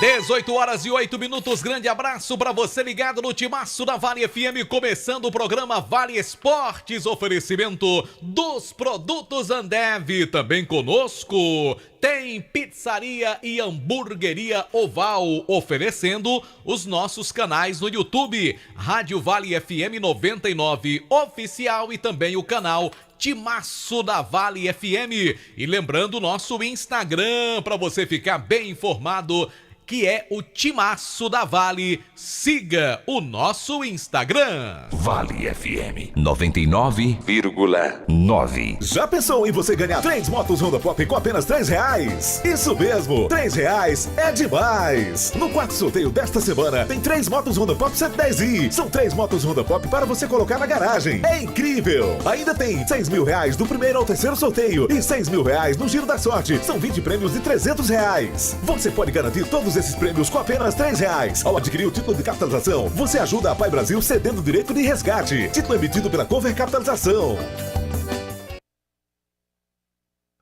18h08. Grande abraço para você ligado no Timaço da Vale FM, começando o programa Vale Esportes, oferecimento dos produtos Ambev. Também conosco tem Pizzaria e Hamburgueria Oval, oferecendo os nossos canais no YouTube, Rádio Vale FM 99 Oficial e também o canal Timaço da Vale FM. E lembrando o nosso Instagram, para você ficar bem informado, que é o Timaço da Vale. Siga o nosso Instagram. Vale FM 99,9. Já pensou em você ganhar 3 motos Honda Pop com apenas R$3? Isso mesmo, R$3 é demais! No quarto sorteio desta semana, tem 3 motos Honda Pop 110i. São 3 motos Honda Pop para você colocar na garagem. É incrível! Ainda tem R$6.000 do primeiro ao terceiro sorteio e R$6.000 no Giro da Sorte. São 20 prêmios de R$300. Você pode garantir todos esses prêmios com apenas R$3. Ao adquirir o título de capitalização, você ajuda a Pai Brasil cedendo o direito de resgate. Título emitido pela Cover Capitalização.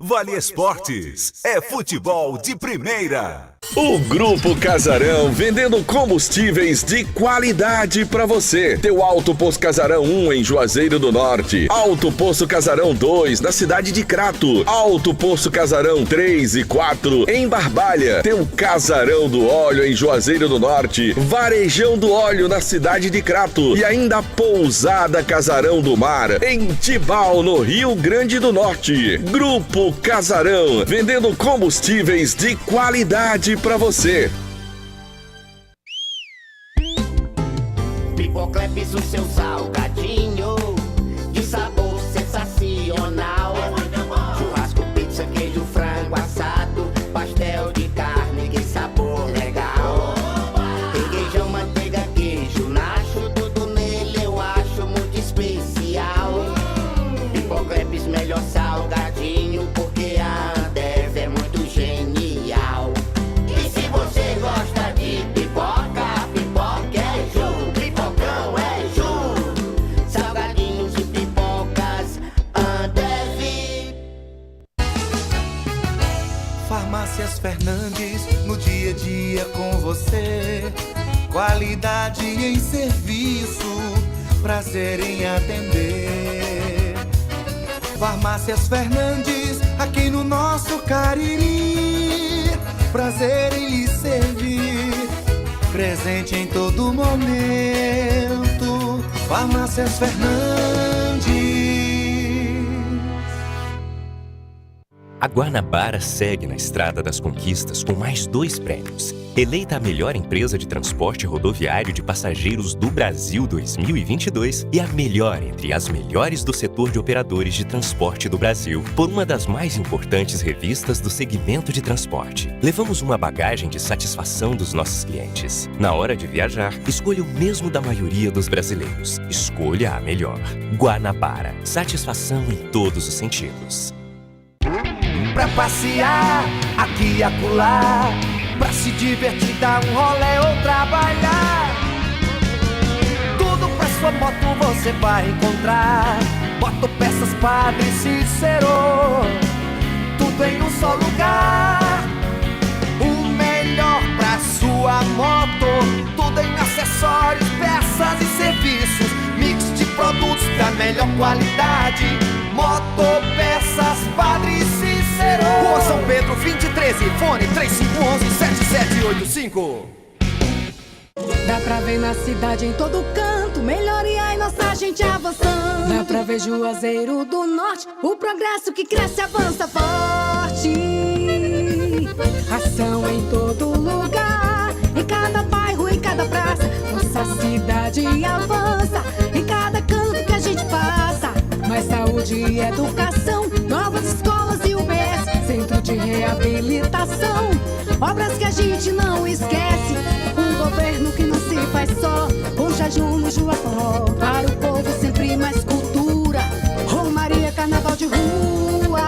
Vale Esportes é futebol de primeira. O Grupo Casarão, vendendo combustíveis de qualidade para você. Teu Alto Posto Casarão 1 em Juazeiro do Norte, Alto Posto Casarão 2 na cidade de Crato, Alto Posto Casarão 3 e 4 em Barbalha, teu Casarão do Óleo em Juazeiro do Norte, Varejão do Óleo na cidade de Crato e ainda Pousada Casarão do Mar em Tibau, no Rio Grande do Norte. Grupo Casarão, vendendo combustíveis de qualidade pra você. Pipocleps, o seu salgadinho de sabor sensacional. Churrasco, pizza, queijo, frango assado, pastel de carne, que sabor legal. Requeijão, manteiga, queijo, nacho, tudo nele eu acho muito especial. Pipocleps, melhor salgadinho, porque a Ambev é muito genial. E se você gosta de pipoca, pipoca é Ju, pipocão é Ju. Salgadinhos e pipocas, Ambev. Farmácias Fernandes, no dia a dia com você. Qualidade em serviço, prazer em atender. Farmácias Fernandes, aqui no nosso Cariri. Prazer em lhe servir, presente em todo momento. Farmácias Fernandes. A Guanabara segue na estrada das conquistas com mais 2 prêmios. Eleita a melhor empresa de transporte rodoviário de passageiros do Brasil 2022 e a melhor entre as melhores do setor de operadores de transporte do Brasil, por uma das mais importantes revistas do segmento de transporte. Levamos uma bagagem de satisfação dos nossos clientes. Na hora de viajar, escolha o mesmo da maioria dos brasileiros. Escolha a melhor. Guanabara. Satisfação em todos os sentidos. Pra passear, aqui e acolá, pra se divertir, dar um rolê ou trabalhar. Tudo pra sua moto você vai encontrar. Motopeças Padre Cícero, tudo em um só lugar. O melhor pra sua moto, tudo em acessórios, peças e serviços. Mix de produtos da melhor qualidade. Motopeças Padre Cícero, Rua São Pedro 2013, fone 3511-7785. Dá pra ver na cidade em todo canto, melhoria e nossa gente avançando. Dá pra ver Juazeiro do Norte, o progresso que cresce avança forte. Ação em todo lugar, em cada bairro, em cada praça. Nossa cidade avança, em cada canto que a gente passa. Mais saúde e educação, novas escolas e UBS, centro de reabilitação, obras que a gente não esquece. Um governo que não se faz só, um jejum no Juaforró. Para o povo sempre mais cultura, Romaria, carnaval de rua.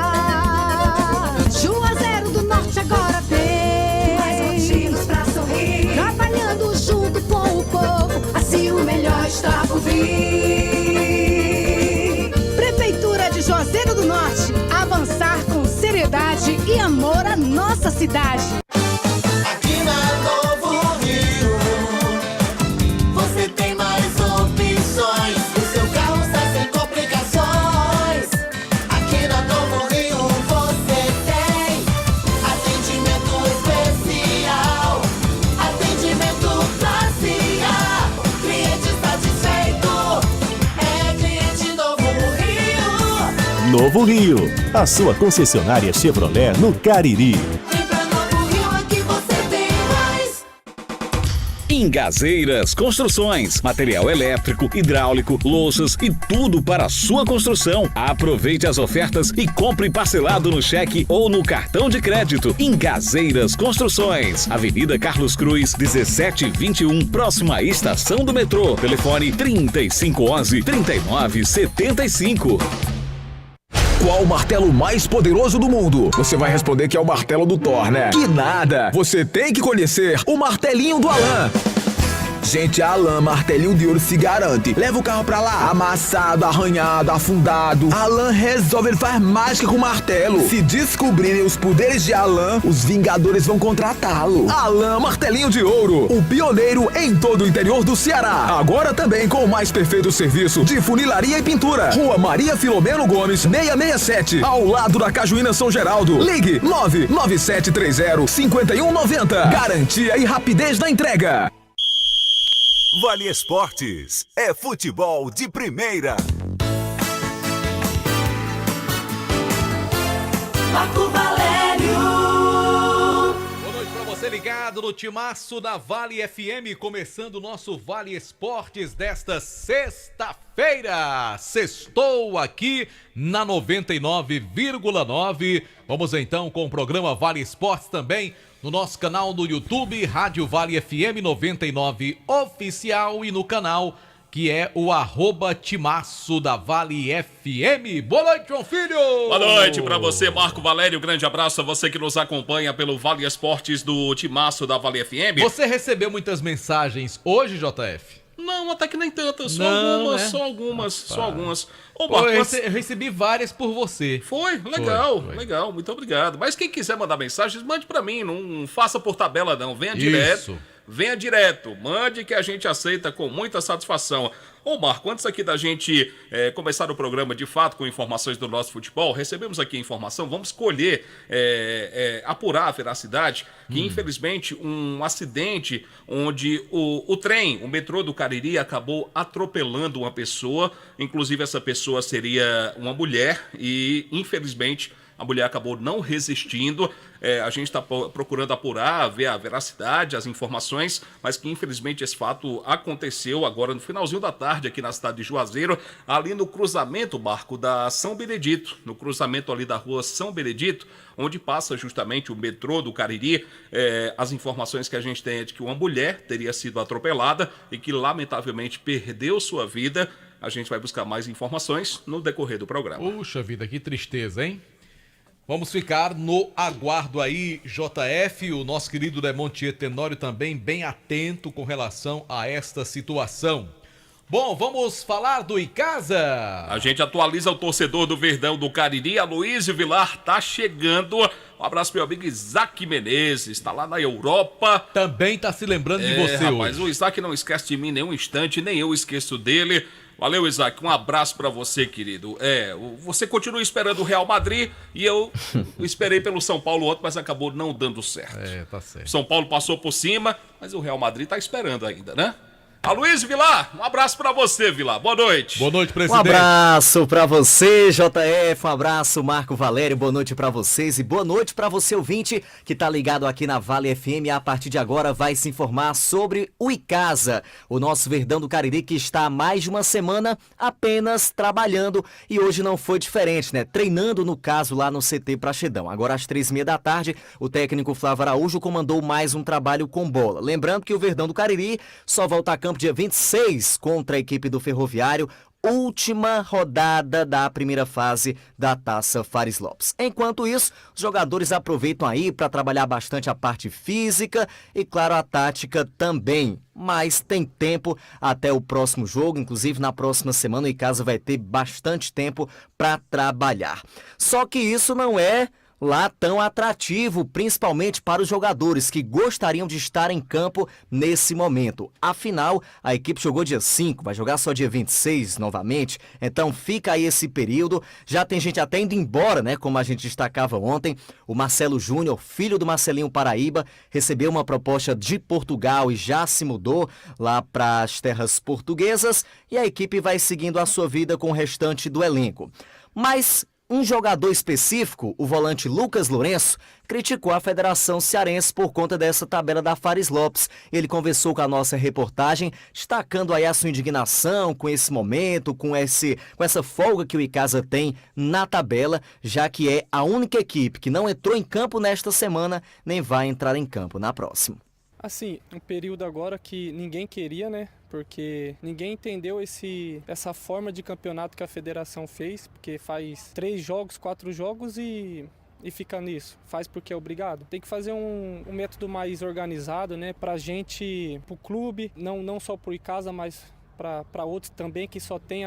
Juazeiro do Norte agora tem mais motivos pra sorrir, trabalhando junto com o povo, assim o melhor está por vir. Juazeiro do Norte, avançar com seriedade e amor à nossa cidade. Aqui na Novo Rio, a sua concessionária Chevrolet no Cariri. Vem pra Novo Rio, aqui você tem mais. Engazeiras Construções, material elétrico, hidráulico, louças e tudo para a sua construção. Aproveite as ofertas e compre parcelado no cheque ou no cartão de crédito. Engazeiras Construções, Avenida Carlos Cruz, 1721, próxima à estação do metrô. Telefone 3511-3975. Qual o martelo mais poderoso do mundo? Você vai responder que é o martelo do Thor, né? Que nada! Você tem que conhecer o martelinho do Alan. Gente, a Alan Martelinho de Ouro se garante. Leva o carro pra lá, amassado, arranhado, afundado. Alan resolve, ele faz mágica com o martelo. Se descobrirem os poderes de Alan, os Vingadores vão contratá-lo. Alan Martelinho de Ouro, o pioneiro em todo o interior do Ceará. Agora também com o mais perfeito serviço de funilaria e pintura. Rua Maria Filomeno Gomes, 667, ao lado da Cajuína São Geraldo. Ligue 99730-5190. Garantia e rapidez na entrega. Vale Esportes é futebol de primeira. Marco Valério. Boa noite pra você ligado no timaço da Vale FM, começando o nosso Vale Esportes desta sexta-feira. Sextou aqui na 99,9. Vamos então com o programa Vale Esportes também no nosso canal no YouTube, Rádio Vale FM 99 Oficial, e no canal que é o @timaço da Vale FM. Boa noite, João Filho! Boa noite pra você, Marco Valério. Grande abraço a você que nos acompanha pelo Vale Esportes do Timaço da Vale FM. Você recebeu muitas mensagens hoje, JF? Não, até que nem tantas, só algumas. Ô, Marco, Marco, eu recebi várias por você. Foi? Legal, legal, muito obrigado. Mas quem quiser mandar mensagens, mande pra mim, não faça por tabela não, venha direto. Venha direto, mande que a gente aceita com muita satisfação. Ô Marco, antes aqui da gente começar o programa de fato com informações do nosso futebol, recebemos aqui a informação, vamos escolher apurar a veracidade, que infelizmente um acidente onde o trem, o metrô do Cariri acabou atropelando uma pessoa, inclusive essa pessoa seria uma mulher e infelizmente a mulher acabou não resistindo. A gente está procurando apurar, ver a veracidade, as informações, mas que infelizmente esse fato aconteceu agora no finalzinho da tarde aqui na cidade de Juazeiro, ali no cruzamento, Marco, da São Benedito, no cruzamento ali da rua São Benedito, onde passa justamente o metrô do Cariri. As informações que a gente tem é de que uma mulher teria sido atropelada e que lamentavelmente perdeu sua vida. A gente vai buscar mais informações no decorrer do programa. Puxa vida, que tristeza, hein? Vamos ficar no aguardo aí, JF, o nosso querido Demontier Tenório também bem atento com relação a esta situação. Bom, vamos falar do Icasa. A gente atualiza o torcedor do Verdão do Cariri, Aloysio Vilar tá chegando. Um abraço pro meu amigo Isaac Menezes, tá lá na Europa. Também tá se lembrando de você rapaz, hoje. O Isaac não esquece de mim nenhum instante, nem eu esqueço dele. Valeu, Isaac, um abraço pra você, querido. Você continua esperando o Real Madrid e eu esperei pelo São Paulo ontem, mas acabou não dando certo. Tá certo. São Paulo passou por cima, mas o Real Madrid tá esperando ainda, né? Aloysio Vilar, um abraço pra você, Vilar. Boa noite. Boa noite, presidente. Um abraço pra você, JF. Um abraço, Marco Valério. Boa noite pra vocês e boa noite pra você, ouvinte, que tá ligado aqui na Vale FM. A partir de agora vai se informar sobre o Icasa, o nosso Verdão do Cariri, que está há mais de uma semana apenas trabalhando e hoje não foi diferente, né? Treinando, no caso, lá no CT Praxedão. Agora às 3h30 da tarde, o técnico Flávio Araújo comandou mais um trabalho com bola. Lembrando que o Verdão do Cariri só volta a campo dia 26 contra a equipe do Ferroviário, última rodada da primeira fase da Taça Fares Lopes. Enquanto isso, os jogadores aproveitam aí para trabalhar bastante a parte física e, claro, a tática também. Mas tem tempo até o próximo jogo, inclusive na próxima semana o Icasa vai ter bastante tempo para trabalhar. Só que isso não é lá tão atrativo, principalmente para os jogadores que gostariam de estar em campo nesse momento. Afinal, a equipe jogou dia 5, vai jogar só dia 26 novamente, então fica aí esse período. Já tem gente até indo embora, né, como a gente destacava ontem. O Marcelo Júnior, filho do Marcelinho Paraíba, recebeu uma proposta de Portugal e já se mudou lá para as terras portuguesas, e a equipe vai seguindo a sua vida com o restante do elenco. Mas um jogador específico, o volante Lucas Lourenço, criticou a Federação Cearense por conta dessa tabela da Fares Lopes. Ele conversou com a nossa reportagem, destacando aí a sua indignação com esse momento, com essa folga que o Icasa tem na tabela, já que é a única equipe que não entrou em campo nesta semana, nem vai entrar em campo na próxima. Assim, um período agora que ninguém queria, né? Porque ninguém entendeu essa forma de campeonato que a federação fez, porque faz 3 jogos, 4 jogos e fica nisso. Faz porque é obrigado. Tem que fazer um método mais organizado, né? Pra gente, pro clube, não só pro Icasa, mas para outros também que só tem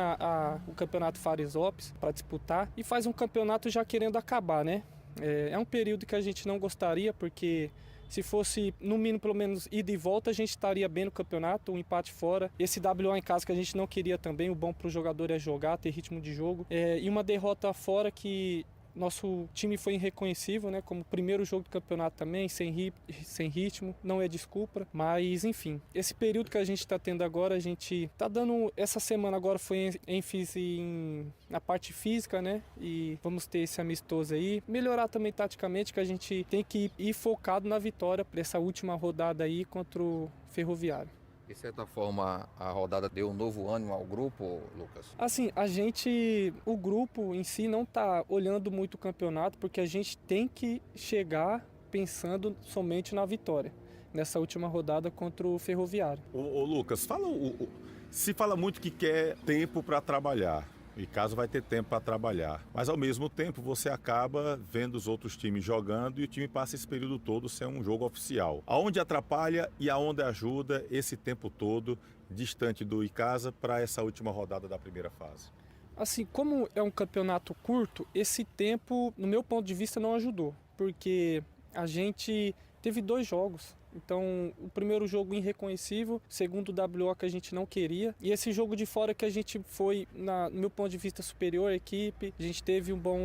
o campeonato Fares Lopes para disputar. E faz um campeonato já querendo acabar, né? É um período que a gente não gostaria, porque se fosse, no mínimo, pelo menos, ida e volta, a gente estaria bem no campeonato, um empate fora. Esse WA em casa que a gente não queria também, o bom para o jogador é jogar, ter ritmo de jogo. E uma derrota fora que nosso time foi irreconhecível, né? Como primeiro jogo do campeonato também, sem ritmo, não é desculpa. Mas, enfim, esse período que a gente está tendo agora, a gente está dando... Essa semana agora foi ênfase na parte física, né? E vamos ter esse amistoso aí. Melhorar também taticamente, que a gente tem que ir focado na vitória para essa última rodada aí contra o Ferroviário. De certa forma, a rodada deu um novo ânimo ao grupo, Lucas? Assim, o grupo em si não está olhando muito o campeonato, porque a gente tem que chegar pensando somente na vitória, nessa última rodada contra o Ferroviário. Ô Lucas, se fala muito que quer tempo para trabalhar. O Icasa vai ter tempo para trabalhar, mas ao mesmo tempo você acaba vendo os outros times jogando e o time passa esse período todo sem um jogo oficial. Aonde atrapalha e aonde ajuda esse tempo todo distante do Icasa para essa última rodada da primeira fase? Assim, como é um campeonato curto, esse tempo, no meu ponto de vista, não ajudou, porque a gente teve 2 jogos. Então, o primeiro jogo irreconhecível, segundo o WO que a gente não queria. E esse jogo de fora que a gente foi, no meu ponto de vista, superior à equipe. A gente teve um bom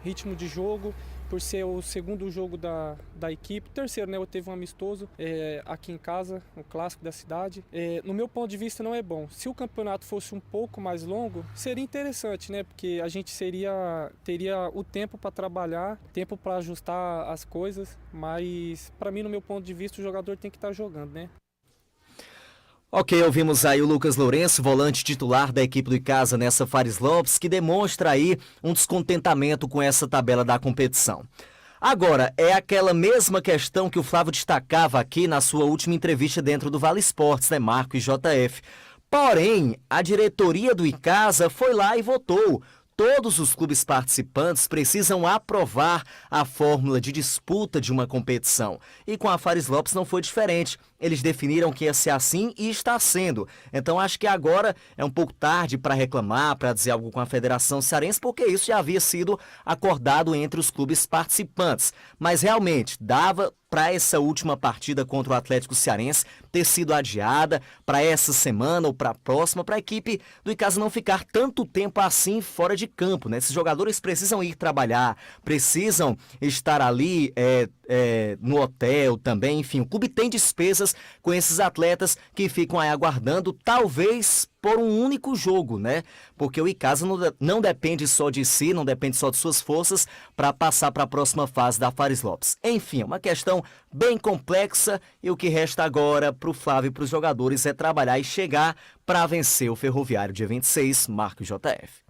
ritmo de jogo, por ser o segundo jogo da equipe. O terceiro, né? Eu teve um amistoso aqui em casa, um clássico da cidade. No meu ponto de vista, não é bom. Se o campeonato fosse um pouco mais longo, seria interessante, né? Porque a gente teria o tempo para trabalhar, tempo para ajustar as coisas. Mas, para mim, no meu ponto de vista, o jogador tem que estar jogando, né? Ok, ouvimos aí o Lucas Lourenço, volante titular da equipe do Icasa nessa Fares Lopes, que demonstra aí um descontentamento com essa tabela da competição. Agora, é aquela mesma questão que o Flávio destacava aqui na sua última entrevista dentro do Vale Esportes, né, Marco e JF. Porém, a diretoria do Icasa foi lá e votou. Todos os clubes participantes precisam aprovar a fórmula de disputa de uma competição. E com a Fares Lopes não foi diferente. Eles definiram que ia ser assim e está sendo. Então acho que agora é um pouco tarde para reclamar, para dizer algo com a Federação Cearense, porque isso já havia sido acordado entre os clubes participantes. Mas realmente dava para essa última partida contra o Atlético Cearense ter sido adiada para essa semana ou para a próxima, para a equipe do Icasa não ficar tanto tempo assim fora de campo, né? Esses jogadores precisam ir trabalhar, precisam estar ali no hotel também, enfim, o clube tem despesas com esses atletas que ficam aí aguardando, talvez por um único jogo, né? Porque o Icasa não depende só de si, não depende só de suas forças para passar para a próxima fase da Fares Lopes. Enfim, é uma questão bem complexa e o que resta agora para o Flávio e para os jogadores é trabalhar e chegar para vencer o Ferroviário dia 26, Marco JF.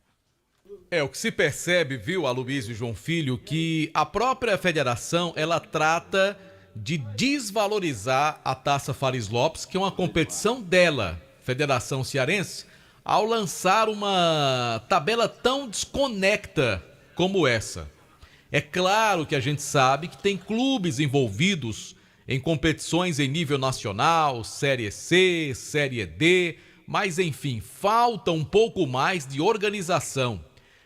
O que se percebe, viu, Aloysio e João Filho, que a própria federação, ela trata de desvalorizar a Taça Fares Lopes, que é uma competição dela, Federação Cearense, ao lançar uma tabela tão desconecta como essa. É claro que a gente sabe que tem clubes envolvidos em competições em nível nacional, Série C, Série D, mas enfim, falta um pouco mais de organização.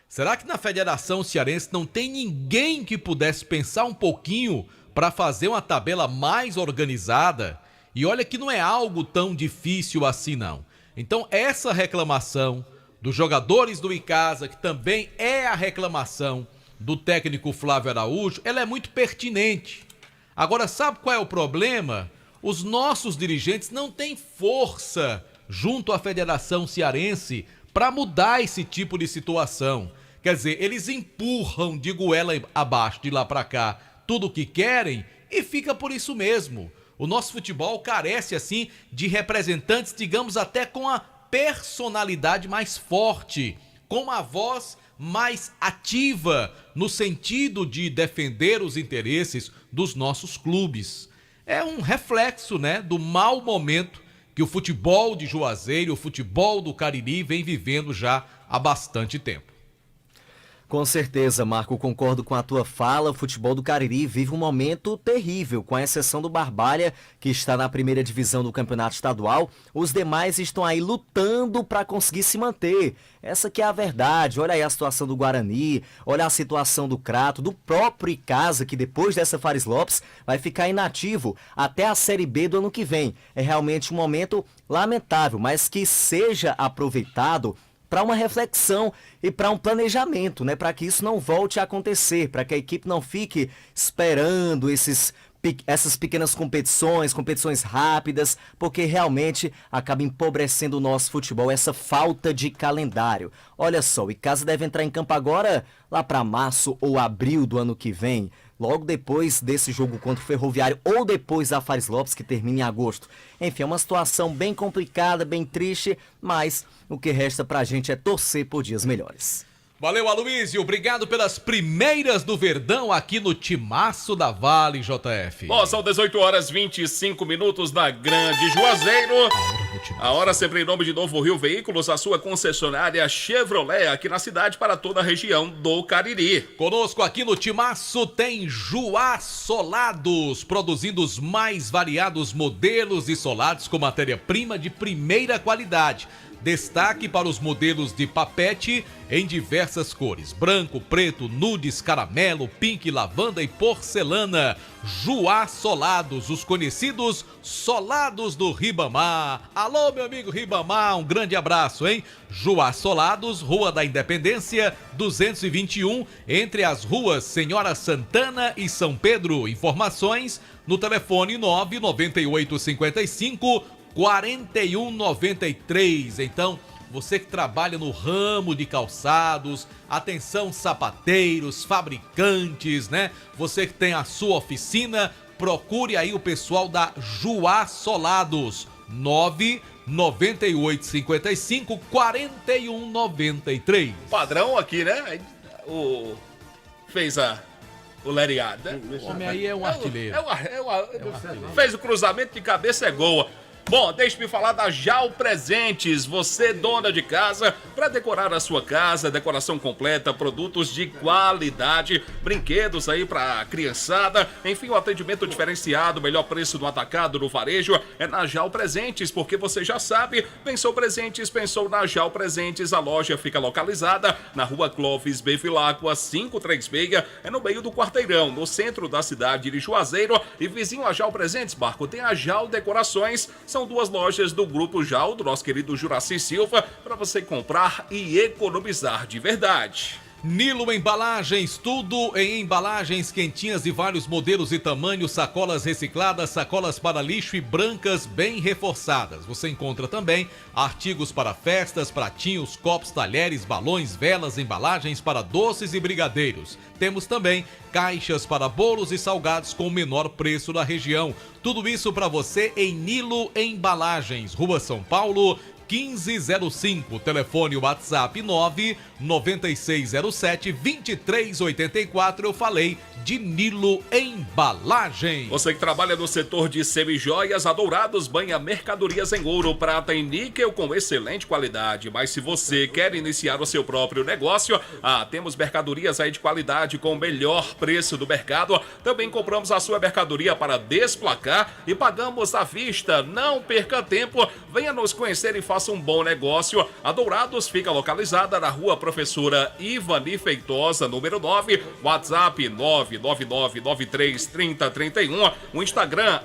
Será que na Federação Cearense não tem ninguém que pudesse pensar um pouquinho para fazer uma tabela mais organizada? E olha que não é algo tão difícil assim não. Então essa reclamação dos jogadores do Icasa, que também é a reclamação do técnico Flávio Araújo, ela é muito pertinente. Agora, sabe qual é o problema? Os nossos dirigentes não têm força junto à Federação Cearense para mudar esse tipo de situação. Quer dizer, eles empurram de goela abaixo, de lá pra cá, tudo o que querem e fica por isso mesmo. O nosso futebol carece, assim, de representantes, digamos, até com a personalidade mais forte, com uma voz mais ativa no sentido de defender os interesses dos nossos clubes. É um reflexo, né, do mau momento que o futebol de Juazeiro, o futebol do Cariri vem vivendo já há bastante tempo. Com certeza, Marco, concordo com a tua fala. O futebol do Cariri vive um momento terrível, com a exceção do Barbalha, que está na primeira divisão do campeonato estadual. Os demais estão aí lutando para conseguir se manter. Essa que é a verdade. Olha aí a situação do Guarani, olha a situação do Crato, do próprio Icasa, que depois dessa Fares Lopes vai ficar inativo até a Série B do ano que vem. É realmente um momento lamentável, mas que seja aproveitado para uma reflexão e para um planejamento, né? Para que isso não volte a acontecer, para que a equipe não fique esperando essas pequenas competições rápidas, porque realmente acaba empobrecendo o nosso futebol, essa falta de calendário. Olha só, o Icasa deve entrar em campo agora lá para março ou abril do ano que vem, logo depois desse jogo contra o Ferroviário ou depois da Fares Lopes, que termina em agosto. Enfim, é uma situação bem complicada, bem triste, mas o que resta pra gente é torcer por dias melhores. Valeu, Aloysio. Obrigado pelas primeiras do Verdão aqui no Timaço da Vale, JF. Bom, são 18 horas 25 minutos na Grande Juazeiro. A hora sempre em nome de Novo Rio Veículos, a sua concessionária Chevrolet aqui na cidade para toda a região do Cariri. Conosco aqui no Timaço tem Juá Solados, produzindo os mais variados modelos de solados com matéria-prima de primeira qualidade. Destaque para os modelos de papete em diversas cores: branco, preto, nudes, caramelo, pink, lavanda e porcelana. Juá Solados, os conhecidos Solados do Ribamar. Alô, meu amigo Ribamar, um grande abraço, hein? Juá Solados, Rua da Independência, 221, entre as ruas Senhora Santana e São Pedro. Informações no telefone 99855 4193. Então, você que trabalha no ramo de calçados, atenção sapateiros, fabricantes, né? Você que tem a sua oficina, procure aí o pessoal da Juá Solados, 99855 4193. Padrão aqui, né? Fez o Leriada. O homem aí é um artilheiro. Fez o cruzamento de cabeça, é gol. Bom, deixe-me falar da Jau Presentes. Você, dona de casa, para decorar a sua casa, decoração completa, produtos de qualidade, brinquedos aí para criançada, enfim, o atendimento diferenciado, melhor preço do atacado, no varejo, é na Jau Presentes, porque você já sabe, pensou presentes, pensou na Jau Presentes. A loja fica localizada na rua Clóvis Bevilacqua, 536, é no meio do quarteirão, no centro da cidade de Juazeiro. E vizinho a Jau Presentes, Marco, tem a Jau Decorações. São duas lojas do Grupo Jau, do nosso querido Juraci Silva, para você comprar e economizar de verdade. Nilo Embalagens, tudo em embalagens quentinhas de vários modelos e tamanhos, sacolas recicladas, sacolas para lixo e brancas bem reforçadas. Você encontra também artigos para festas, pratinhos, copos, talheres, balões, velas, embalagens para doces e brigadeiros. Temos também caixas para bolos e salgados com o menor preço da região. Tudo isso para você em Nilo Embalagens, Rua São Paulo, 1505, telefone WhatsApp 99607-2384. Eu falei de Nilo Embalagens. Você que trabalha no setor de semijoias, a Dourados banha mercadorias em ouro, prata e níquel com excelente qualidade. Mas se você quer iniciar o seu próprio negócio, temos mercadorias aí de qualidade com o melhor preço do mercado. Também compramos a sua mercadoria para desplacar e pagamos à vista. Não perca tempo, venha nos conhecer e faça um bom negócio. A Dourados fica localizada na rua Professora Ivani Feitosa, número 9, WhatsApp 999933031. O Instagram,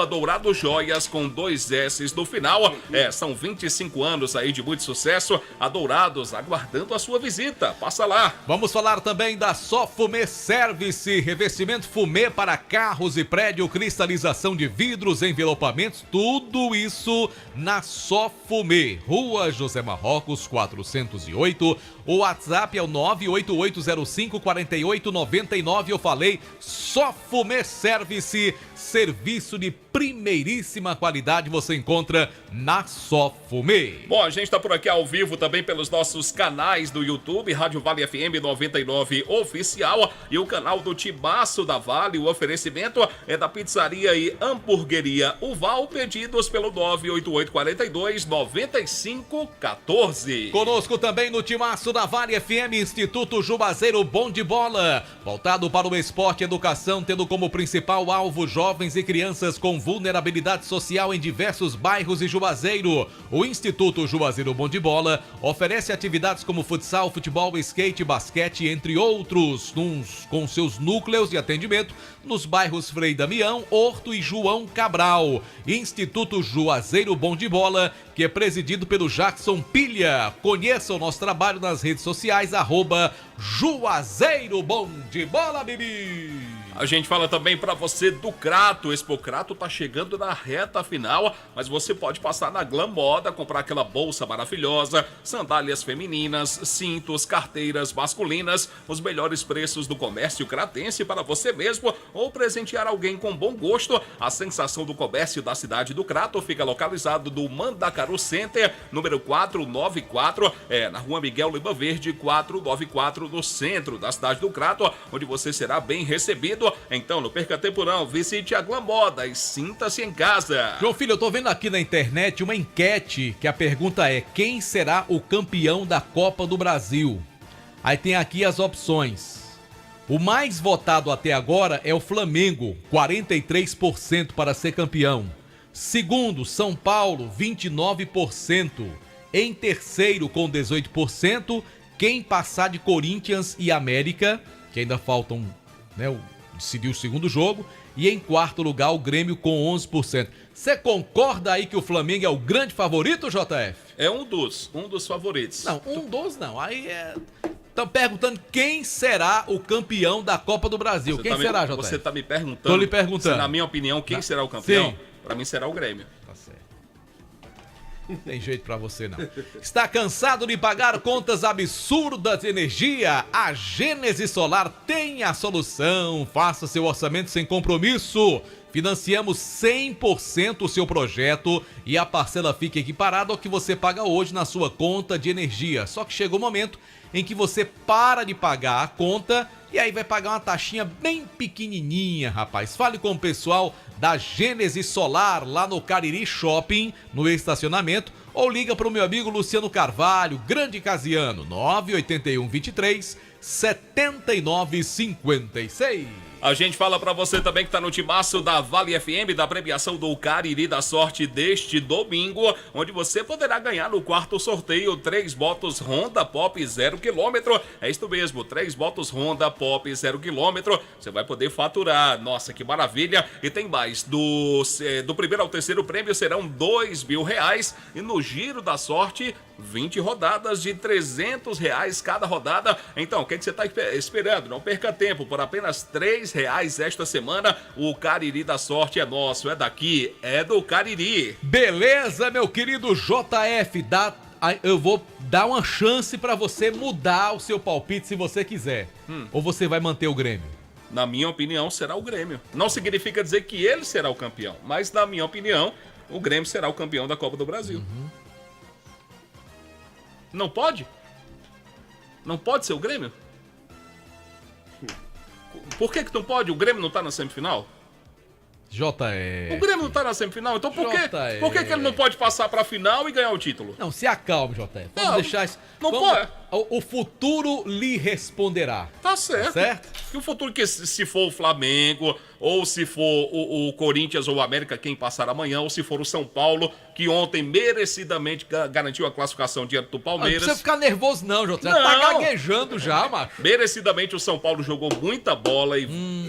@DouradoJoias com 2 S no final. São 25 anos aí de muito sucesso. A Dourados aguardando a sua visita. Passa lá. Vamos falar também da Só Fumê Service, revestimento fumê para carros e prédio, cristalização de vidros, envelopamentos, tudo isso na Só Fumê. Rua José Marrocos, 408. O WhatsApp é o 988054899. Eu falei Só Fumê Service, serviço de primeiríssima qualidade você encontra na Só Fumê. Bom, a gente está por aqui ao vivo também pelos nossos canais do YouTube, Rádio Vale FM 99 Oficial e o canal do Tibaço da Vale. O oferecimento é da Pizzaria e Hamburgueria Uval, pedidos pelo 98842-9514. Conosco também no Timaço da Vale FM, Instituto Juazeiro Bom de Bola, voltado para o esporte e educação, tendo como principal alvo jovens e crianças com vulnerabilidade social em diversos bairros de Juazeiro. O Instituto Juazeiro Bom de Bola oferece atividades como futsal, futebol, skate, basquete, entre outros, com seus núcleos de atendimento nos bairros Frei Damião, Horto e João Cabral. Instituto Juazeiro Bom de Bola, que é presidido pelo Jackson Pilha. Conheça o nosso trabalho nas redes sociais, @Juazeiro Bom de Bola, Bibi. A gente fala também para você do Crato. O Expo Crato tá chegando na reta final, mas você pode passar na Glam Moda, comprar aquela bolsa maravilhosa, sandálias femininas, cintos, carteiras masculinas, os melhores preços do comércio cratense para você mesmo ou presentear alguém com bom gosto. A sensação do comércio da cidade do Crato fica localizado no Mandacaru Center, número 494, na Rua Miguel Lima Verde, 494, no centro da cidade do Crato, onde você será bem recebido. Então, não perca tempo não, visite a Glam Moda e sinta-se em casa. João Filho, eu tô vendo aqui na internet uma enquete que a pergunta é: quem será o campeão da Copa do Brasil? Aí tem aqui as opções. O mais votado até agora é o Flamengo, 43% para ser campeão. Segundo, São Paulo, 29%. Em terceiro, com 18%, quem passar de Corinthians e América, que ainda faltam, decidir o segundo jogo, e em quarto lugar o Grêmio com 11%. Você concorda aí que o Flamengo é o grande favorito, JF? É um dos favoritos. Não, não. Aí estão perguntando quem será o campeão da Copa do Brasil. Quem será, JF? Você tá me perguntando? Tô lhe perguntando. Na minha opinião, quem será o campeão? Sim. Pra mim será o Grêmio. Tá certo. Não tem jeito pra você, não. Está cansado de pagar contas absurdas de energia? A Gênesis Solar tem a solução. Faça seu orçamento sem compromisso. Financiamos 100% o seu projeto e a parcela fica equiparada ao que você paga hoje na sua conta de energia. Só que chega o momento em que você para de pagar a conta e aí vai pagar uma taxinha bem pequenininha, rapaz. Fale com o pessoal da Gênesis Solar lá no Cariri Shopping, no estacionamento, ou liga para o meu amigo Luciano Carvalho, Grande Casiano, 98123-7956. A gente fala pra você também que tá no timaço da Vale FM, da premiação do Cariri da Sorte deste domingo, onde você poderá ganhar no quarto sorteio 3 motos Honda Pop 0 km. É isso mesmo, 3 motos Honda Pop 0 km. Você vai poder faturar. Nossa, que maravilha. E tem mais. Do primeiro ao terceiro prêmio serão R$2.000 e no Giro da Sorte 20 rodadas de R$300 cada rodada. Então, o que você está esperando? Não perca tempo. Por apenas R$3 esta semana, o Cariri da Sorte é nosso, é daqui, é do Cariri. Beleza, meu querido JF, eu vou dar uma chance para você mudar o seu palpite se você quiser. Ou você vai manter o Grêmio? Na minha opinião, será o Grêmio. Não significa dizer que ele será o campeão, mas na minha opinião, o Grêmio será o campeão da Copa do Brasil. Não pode? Não pode ser o Grêmio? Por que não pode? O Grêmio não tá na semifinal? JF. O Grêmio não tá na semifinal, então por que ele não pode passar pra final e ganhar o título? Não, se acalme, JF. Vamos deixar isso. Não pode. o futuro lhe responderá. Tá certo. Certo? E o futuro que se for o Flamengo, ou se for o Corinthians ou o América, quem passar amanhã, ou se for o São Paulo, que ontem merecidamente garantiu a classificação diante do Palmeiras. Não precisa ficar nervoso não, Jota. Já tá gaguejando já, macho. Merecidamente o São Paulo jogou muita bola e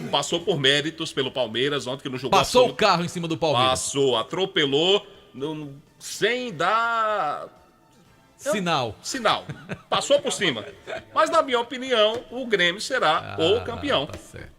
passou por méritos pelo Palmeiras ontem, que não jogou Passou o carro em cima do Palmeiras. Passou, atropelou, sem dar... Sinal. Passou por cima. Mas, na minha opinião, o Grêmio será o campeão. Tá certo.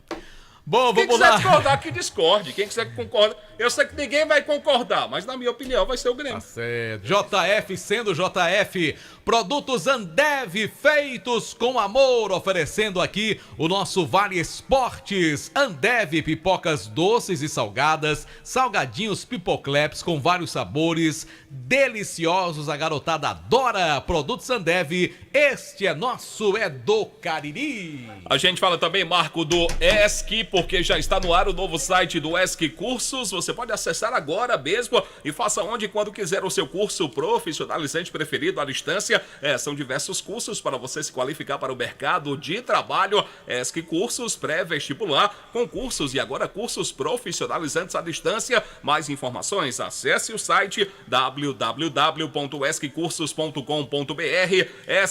Bom, Quem vamos quiser lá. discordar, que discorde. Quem quiser que concorde, eu sei que ninguém vai concordar, mas na minha opinião vai ser o Grêmio. Tá certo. JF sendo JF, produtos Ambev feitos com amor, oferecendo aqui o nosso Vale Esportes. Ambev, pipocas doces e salgadas, salgadinhos pipocleps com vários sabores, deliciosos, a garotada adora. Produtos Ambev, este é nosso, é do Cariri. A gente fala também, Marco, do ESC, porque já está no ar o novo site do ESC Cursos. Você pode acessar agora mesmo e faça onde e quando quiser o seu curso profissionalizante preferido à distância. São diversos cursos para você se qualificar para o mercado de trabalho. ESC Cursos, pré-vestibular, concursos e agora cursos profissionalizantes à distância. Mais informações, acesse o site www.esccursos.com.br.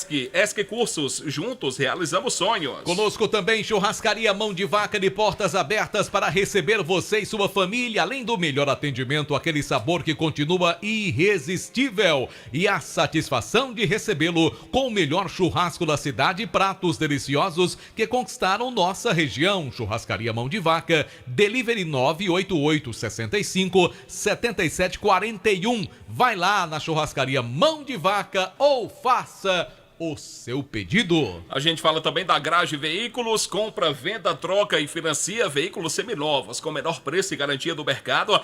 ESC Cursos, juntos realizamos sonhos. Conosco também Churrascaria Mão de Vaca, de portas abertas para receber você e sua família, além do melhor atendimento, aquele sabor que continua irresistível e a satisfação de recebê-lo com o melhor churrasco da cidade e pratos deliciosos que conquistaram nossa região. Churrascaria Mão de Vaca, delivery 988-65-7741. Vai lá na Churrascaria Mão de Vaca ou faça o seu pedido. A gente fala também da Grage Veículos, compra, venda, troca e financia veículos seminovos com menor preço e garantia do mercado.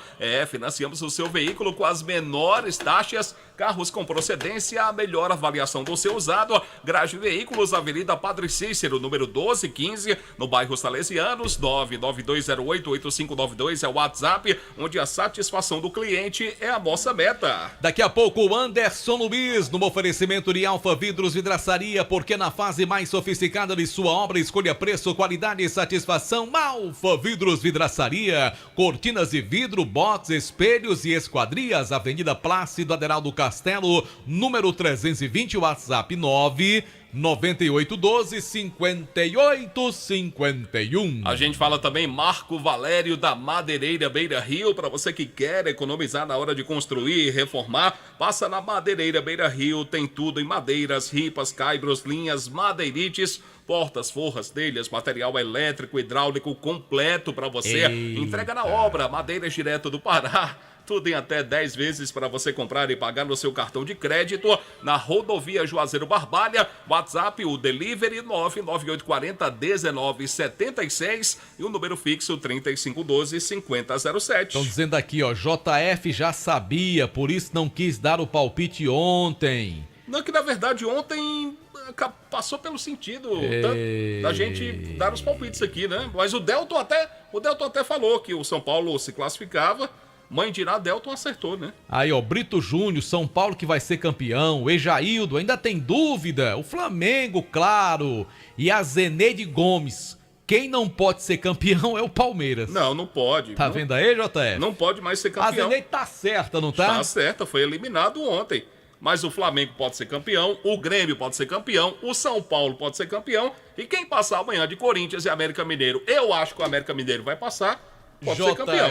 Financiamos o seu veículo com as menores taxas, carros com procedência, a melhor avaliação do seu usado. Grage Veículos, Avenida Padre Cícero, número 1215, no bairro Salesianos. 992088592 é o WhatsApp, onde a satisfação do cliente é a nossa meta. Daqui a pouco o Anderson Luiz, no oferecimento de Alfa Vidros Vidraçaria, porque na fase mais sofisticada de sua obra, escolha preço, qualidade e satisfação. Alfa Vidros Vidraçaria, cortinas de vidro, box, espelhos e esquadrias, Avenida Plácido Aderaldo Castelo, número 320, WhatsApp 99812-5851. A gente fala também Marco Valério da Madeireira Beira Rio. Para você que quer economizar na hora de construir e reformar, passa na Madeireira Beira Rio. Tem tudo em madeiras, ripas, caibros, linhas, madeirites, portas, forras, telhas, material elétrico, hidráulico completo para você. Eita. Entrega na obra, madeiras direto do Pará. Tudo em até 10 vezes para você comprar e pagar no seu cartão de crédito na rodovia Juazeiro Barbalha. WhatsApp, o delivery 99840-1976 e o número fixo 3512-5007. Estão dizendo aqui, ó, JF já sabia, por isso não quis dar o palpite ontem. Não, que na verdade ontem passou pelo sentido da gente dar os palpites aqui, né? Mas o Delton até falou que o São Paulo se classificava. Mãe dirá, Delton acertou, né? Aí, ó, Brito Júnior, São Paulo que vai ser campeão. O Ejaildo, ainda tem dúvida. O Flamengo, claro. E a Zeneide Gomes. Quem não pode ser campeão é o Palmeiras. Não pode. Tá vendo aí, JF? Não pode mais ser campeão. A Zeneide tá certa, não tá? Tá certa, foi eliminado ontem. Mas o Flamengo pode ser campeão, o Grêmio pode ser campeão, o São Paulo pode ser campeão. E quem passar amanhã de Corinthians e América Mineiro, eu acho que o América Mineiro vai passar. Pode ser campeão.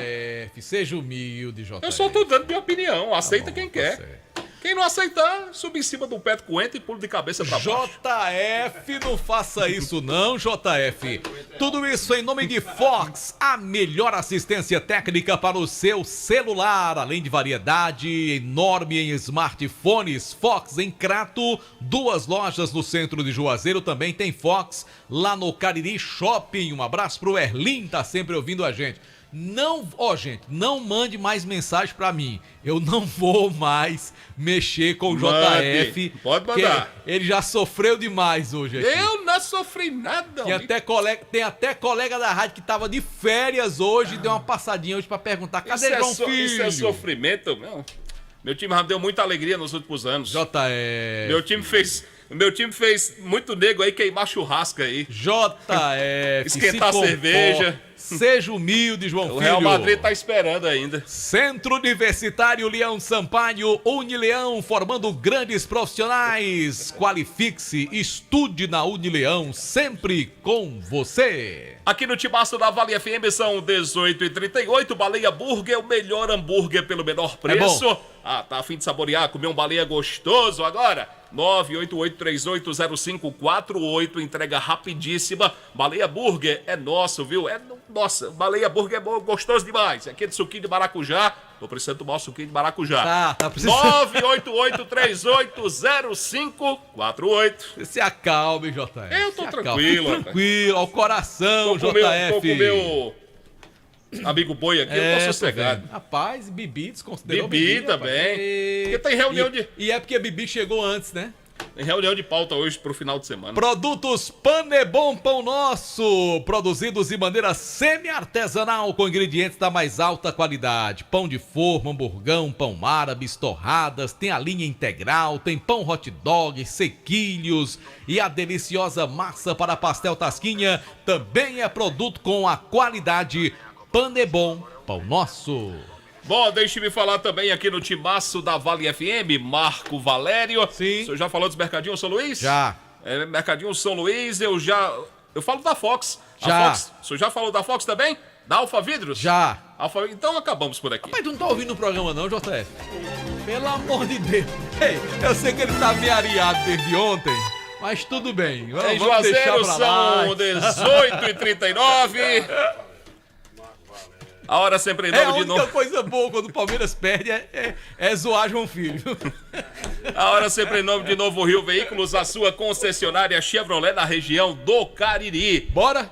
Seja humilde, JF. Eu só tô dando minha opinião. Aceita quem quer. Certo. Quem não aceitar, suba em cima do pé, coenta e pula de cabeça pra baixo. JF, não faça isso não, JF. Tudo isso em nome de Fox, a melhor assistência técnica para o seu celular. Além de variedade enorme em smartphones, Fox em Crato, 2 lojas no centro de Juazeiro. Também tem Fox lá no Cariri Shopping. Um abraço pro Erlin, tá sempre ouvindo a gente. Gente, não mande mais mensagem pra mim. Eu não vou mais mexer com o JF. Pode mandar. Ele já sofreu demais hoje aqui. Eu não sofri nada. Tem até colega da rádio que tava de férias hoje e deu uma passadinha hoje pra perguntar, cadê João Filho? Isso é sofrimento, meu. Meu time já deu muita alegria nos últimos anos. JF. Meu time fez O meu time fez muito nego aí queimar churrasco aí. JF. Esquentar cerveja. Seja humilde, João Filho. O Real Madrid tá esperando ainda. Centro Universitário Leão Sampaio, Unileão, formando grandes profissionais. Qualifique-se, estude na Unileão, sempre com você. Aqui no Timaço da Vale FM são 18h38. Baleia Burger, o melhor hambúrguer pelo menor preço. Tá a fim de saborear, comer um baleia gostoso agora? 988380548, entrega rapidíssima. Baleia Burger é nosso, viu? Nossa, Baleia Burger é bom, gostoso demais. Aqui de suquinho de maracujá. Tô precisando tomar um suquinho de maracujá. Tá precisando. 988380548. Se acalme, JF. Eu tô tranquilo. Tranquilo, ao coração, JF. Tô com meu amigo boi aqui, eu tô sossegado. Rapaz, Bibi desconsiderou. Bibi também. Porque tem reunião de... E é porque Bibi chegou antes, né? Tem reunião de pauta hoje pro final de semana. Produtos Panebon Pão Nosso, produzidos de maneira semi-artesanal com ingredientes da mais alta qualidade. Pão de forma, hamburgão, pão árabe, torradas, tem a linha integral, tem pão hot dog, sequilhos e a deliciosa massa para pastel tasquinha. Também é produto com a qualidade Panebon Pão Nosso. Bom, deixe-me falar também aqui no Timaço da Vale FM, Marco Valério. Sim. O senhor já falou dos Mercadinhos São Luís? Já. Mercadinho São Luís, eu falo da Fox. Já. A Fox, o senhor já falou da Fox também? Da Alfa Vidros? Já. Então acabamos por aqui. Mas tu não tá ouvindo o programa não, JF? Pelo amor de Deus. Ei, eu sei que ele tá meio areado desde ontem, mas tudo bem. Em Vamos deixar Juazeiro pra são lá. 18h39. A hora sempre em nome de novo. A única coisa boa quando o Palmeiras perde é zoar João Filho. A hora sempre em nome de Novo Rio Veículos, a sua concessionária Chevrolet na região do Cariri. Bora?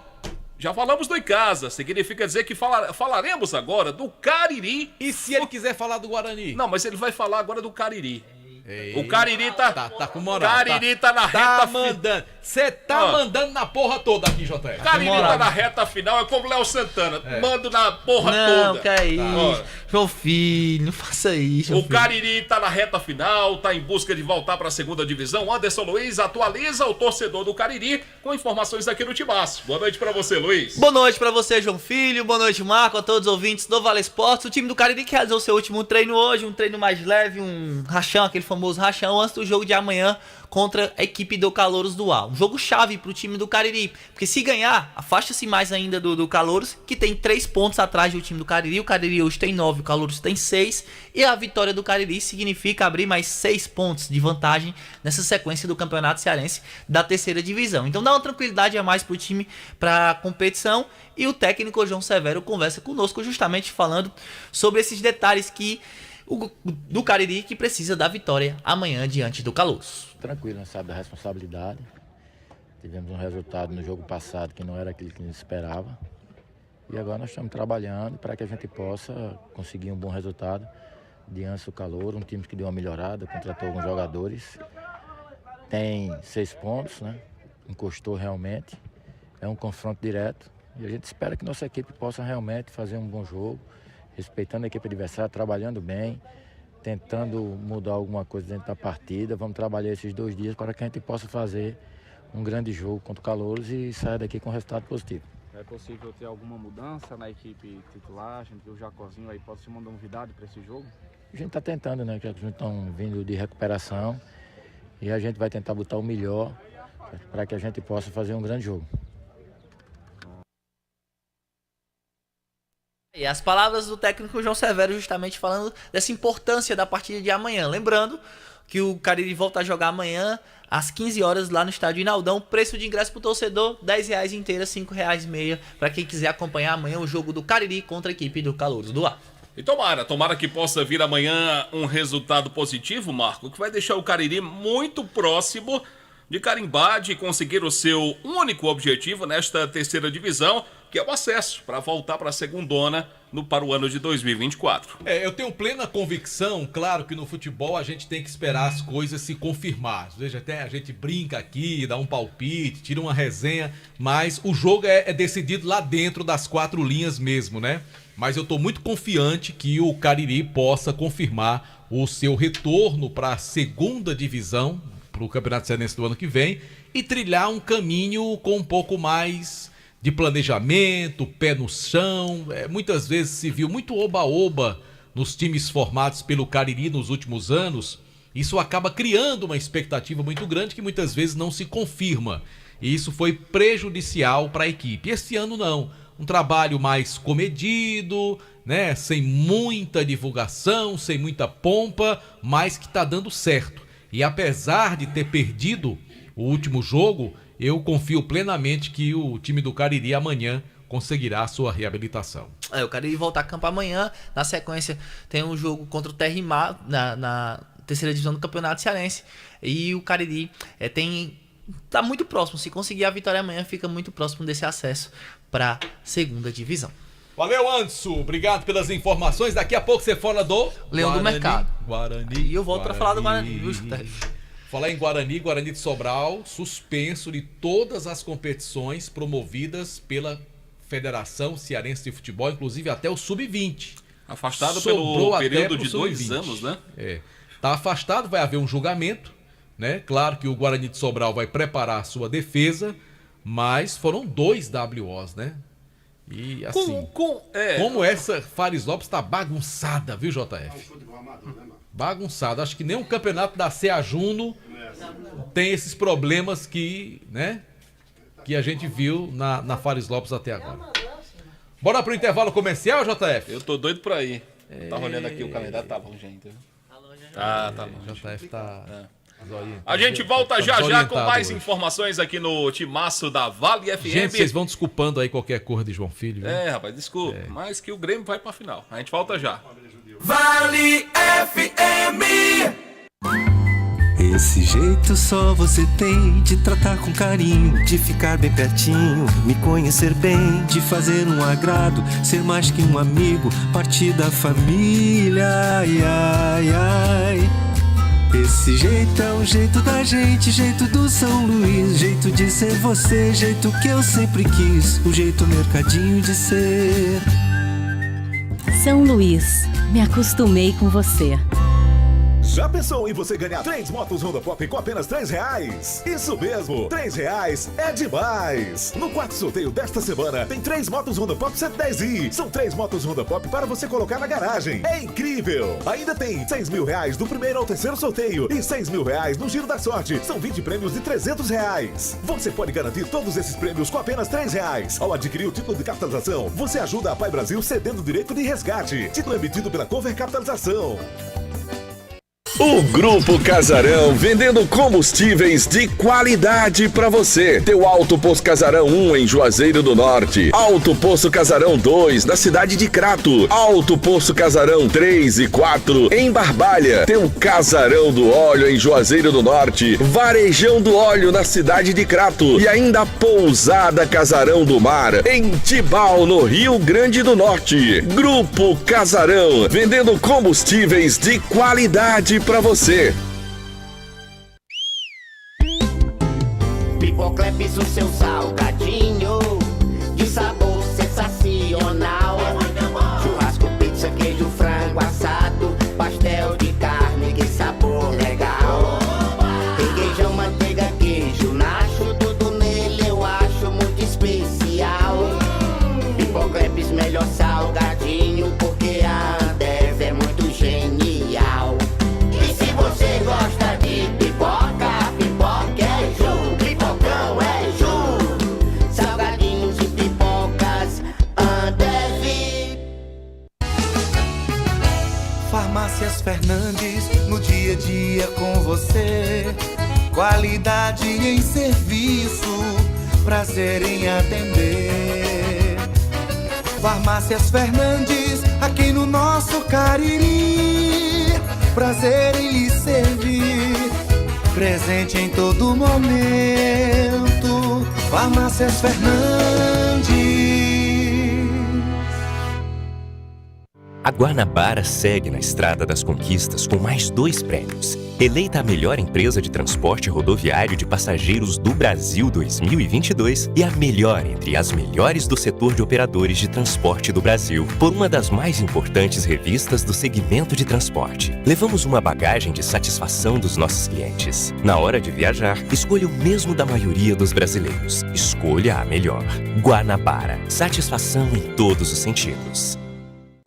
Já falamos do Icasa, significa dizer que falaremos agora do Cariri. E se ele quiser falar do Guarani? Não, mas ele vai falar agora do Cariri. Ei, o Cariri tá com moral. Cariri tá na reta mandando. Você tá mandando na porra toda aqui, JF. Cariri tá na reta final, é como Léo Santana. Mando na porra toda. Não, que é isso. João Filho, não faça isso. O Cariri tá na reta final, tá em busca de voltar pra segunda divisão. Anderson Luiz atualiza o torcedor do Cariri com informações aqui no Timaço. Boa noite pra você, Luiz. Boa noite pra você, João Filho. Boa noite, Marco, a todos os ouvintes do Vale Esportes. O time do Cariri que realizou seu último treino hoje, um treino mais leve, um rachão, aquele famoso rachão, antes do jogo de amanhã contra a equipe do Calouros do A. Um jogo chave pro time do Cariri, porque se ganhar, afasta-se mais ainda do Calouros, que tem 3 pontos atrás do time do Cariri. O Cariri hoje tem 9, o Calouros tem 6, e a vitória do Cariri significa abrir mais 6 pontos de vantagem nessa sequência do Campeonato Cearense da terceira divisão. Então dá uma tranquilidade a mais pro time, pra competição, e o técnico João Severo conversa conosco justamente falando sobre esses detalhes do Cariri, que precisa da vitória amanhã diante do Calouros. Tranquilo, nós sabe da responsabilidade. Tivemos um resultado no jogo passado que não era aquilo que a gente esperava. E agora nós estamos trabalhando para que a gente possa conseguir um bom resultado diante do Calouro, um time que deu uma melhorada, contratou alguns jogadores. Tem 6 pontos, né? Encostou realmente. É um confronto direto. E a gente espera que nossa equipe possa realmente fazer um bom jogo, respeitando a equipe adversária, trabalhando bem, tentando mudar alguma coisa dentro da partida. Vamos trabalhar esses 2 dias para que a gente possa fazer um grande jogo contra o Calouros e sair daqui com um resultado positivo. É possível ter alguma mudança na equipe titular? A gente viu o Jacozinho aí, pode ser uma novidade para esse jogo? A gente está tentando, né? Que a gente estão vindo de recuperação e a gente vai tentar botar o melhor para que a gente possa fazer um grande jogo. E as palavras do técnico João Severo justamente falando dessa importância da partida de amanhã. Lembrando que o Cariri volta a jogar amanhã às 15 horas lá no estádio Inaldão. Preço de ingresso pro torcedor, R$10 inteira, R$5 meia, para quem quiser acompanhar amanhã o jogo do Cariri contra a equipe do Calouros do A. E tomara que possa vir amanhã um resultado positivo, Marco, que vai deixar o Cariri muito próximo de carimbar, de conseguir o seu único objetivo nesta terceira divisão, que é o acesso para voltar para a segundona para o ano de 2024. Eu tenho plena convicção, claro que no futebol a gente tem que esperar as coisas se confirmar. Às vezes até a gente brinca aqui, dá um palpite, tira uma resenha, mas o jogo é decidido lá dentro das 4 linhas mesmo, né? Mas eu estou muito confiante que o Cariri possa confirmar o seu retorno para a segunda divisão, o Campeonato Cearense do ano que vem e trilhar um caminho com um pouco mais de planejamento, pé no chão. Muitas vezes se viu muito oba-oba nos times formados pelo Cariri nos últimos anos. Isso acaba criando uma expectativa muito grande que muitas vezes não se confirma. E isso foi prejudicial para a equipe. Este ano não. Um trabalho mais comedido, né? Sem muita divulgação, sem muita pompa, mas que está dando certo. E apesar de ter perdido o último jogo, eu confio plenamente que o time do Cariri amanhã conseguirá a sua reabilitação. O Cariri volta a campo amanhã. Na sequência tem um jogo contra o Terrimar na terceira divisão do Campeonato Cearense. E o Cariri tá muito próximo. Se conseguir a vitória amanhã, fica muito próximo desse acesso para a segunda divisão. Valeu, Anderson. Obrigado pelas informações. Daqui a pouco você fala do Leão do Mercado. Guarani. E eu volto para falar do Guarani, viu, Chutete? Falar em Guarani de Sobral, suspenso de todas as competições promovidas pela Federação Cearense de Futebol, inclusive até o Sub-20. Afastado pelo período de 2 anos, né? Tá afastado, vai haver um julgamento, né? Claro que o Guarani de Sobral vai preparar a sua defesa, mas foram 2 WOs, né? E assim, como essa Fares Lopes tá bagunçada, viu, JF? Bagunçada. Acho que nem um campeonato da CEA Juno tem esses problemas que, né, que a gente viu na Fares Lopes até agora. Bora pro intervalo comercial, JF? Eu tô doido pra ir. Tava olhando aqui o calendário, tá longe ainda. Tá longe. JF tá... A gente volta já com mais informações aqui no Timaço da Vale FM. Gente, vocês vão desculpando aí qualquer cor de João Filho, viu? Rapaz, desculpa. Mas que o Grêmio vai pra final. A gente volta já. Vale FM. Esse jeito só você tem de tratar com carinho, de ficar bem pertinho, me conhecer bem, de fazer um agrado, ser mais que um amigo, partir da família, ai, ai, ai. Esse jeito é o jeito da gente, jeito do São Luís, jeito de ser você, jeito que eu sempre quis, o jeito mercadinho de ser. São Luís, me acostumei com você. Já pensou em você ganhar 3 motos Honda Pop com apenas R$3? Isso mesmo, R$3 é demais! No quarto sorteio desta semana, tem 3 motos Honda Pop 110i. São 3 motos Honda Pop para você colocar na garagem. É incrível! Ainda tem R$6.000 do primeiro ao terceiro sorteio e R$6.000 no Giro da Sorte. São 20 prêmios de R$300. Você pode garantir todos esses prêmios com apenas R$3. Ao adquirir o título de capitalização, você ajuda a Pai Brasil cedendo o direito de resgate. Título emitido pela Cover Capitalização. O Grupo Casarão, vendendo combustíveis de qualidade para você. Teu Alto Posto Casarão 1 em Juazeiro do Norte. Alto Posto Casarão 2 na cidade de Crato. Alto Posto Casarão 3 e 4 em Barbalha. Teu Casarão do Óleo em Juazeiro do Norte. Varejão do Óleo na cidade de Crato. E ainda Pousada Casarão do Mar em Tibau, no Rio Grande do Norte. Grupo Casarão, vendendo combustíveis de qualidade pra você. Pipocleps, o seu salgadinho de sabor sensacional. Churrasco, pizza, queijo, frango assado, pastel de carne, que sabor legal. Requeijão, manteiga, queijo, nacho, tudo nele eu acho muito especial. Pipocleps, melhor salgadinho, porque a Ambev é muito genial. Você gosta de pipoca, pipoca é Ju, pipocão é Ju, salgadinhos e pipocas Ambev. Farmácias Fernandes, no dia a dia com você. Qualidade em serviço, prazer em atender. Farmácias Fernandes, aqui no nosso Cariri. Prazer em lhe servir, presente em todo momento. Farmácias Fernandes. A Guanabara segue na estrada das conquistas com mais 2 prêmios. Eleita a melhor empresa de transporte rodoviário de passageiros do Brasil 2022 e a melhor entre as melhores do setor de operadores de transporte do Brasil, por uma das mais importantes revistas do segmento de transporte. Levamos uma bagagem de satisfação dos nossos clientes. Na hora de viajar, escolha o mesmo da maioria dos brasileiros. Escolha a melhor. Guanabara. Satisfação em todos os sentidos.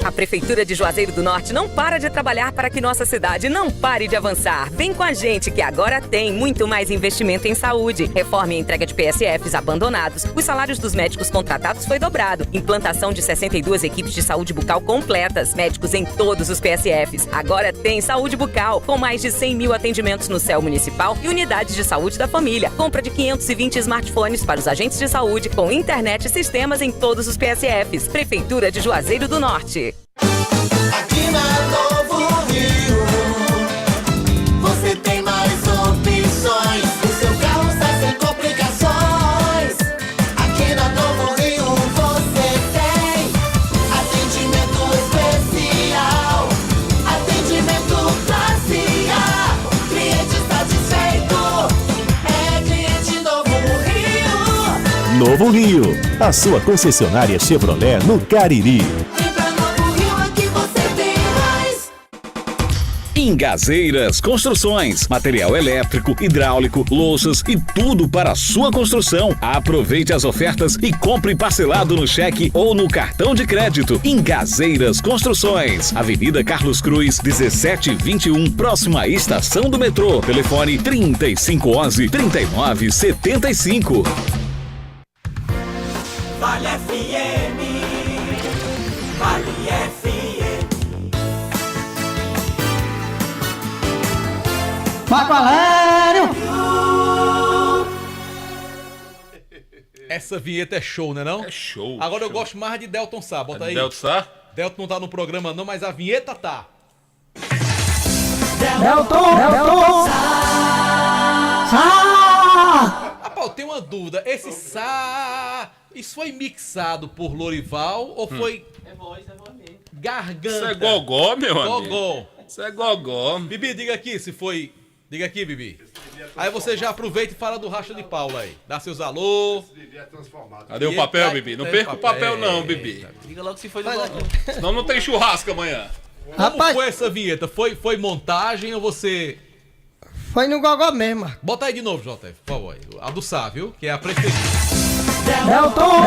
A Prefeitura de Juazeiro do Norte não para de trabalhar para que nossa cidade não pare de avançar. Vem com a gente que agora tem muito mais investimento em saúde. Reforma e entrega de PSFs abandonados. Os salários dos médicos contratados foi dobrado. Implantação de 62 equipes de saúde bucal completas. Médicos em todos os PSFs. Agora tem saúde bucal, com mais de 100 mil atendimentos no CEL municipal e unidades de saúde da família. Compra de 520 smartphones para os agentes de saúde, com internet e sistemas em todos os PSFs. Prefeitura de Juazeiro do Norte. Aqui na Novo Rio, você tem mais opções. O seu carro está sem complicações. Aqui na Novo Rio você tem atendimento especial, atendimento classe A. Cliente satisfeito é cliente Novo Rio. Novo Rio, a sua concessionária Chevrolet no Cariri. Engazeiras Construções, material elétrico, hidráulico, louças e tudo para a sua construção. Aproveite as ofertas e compre parcelado no cheque ou no cartão de crédito. Engazeiras Construções, Avenida Carlos Cruz, 1721, próxima à estação do metrô. Telefone 3511-3975. Vale FM, Vale FM. Marco Valério! Essa vinheta é show, né não? É show. Agora show. eu gosto mais de Delton Sá, bota aí. Delton Sá? Delton não tá no programa não, mas a vinheta tá. Delton Sá! Rapaz, eu tenho uma dúvida. Esse Sá, isso foi mixado por Lorival ou foi... É voz mesmo. Garganta? Isso é gogó, meu amigo. Gogó. Isso é gogó. Bibi, diga aqui se foi... Diga aqui, Bibi. Aí você já aproveita e fala do Racha de Paula aí. Dá seus alô. Cadê o papel, Bibi? Não perca o papel não, Bibi. Diga logo se foi do gogó. Senão não tem churrasco amanhã. Como foi essa vinheta? Foi montagem ou você... Foi no gogó mesmo, Marco. Bota aí de novo, JF, por favor. A do Sá, viu? Que é a preferida. Delton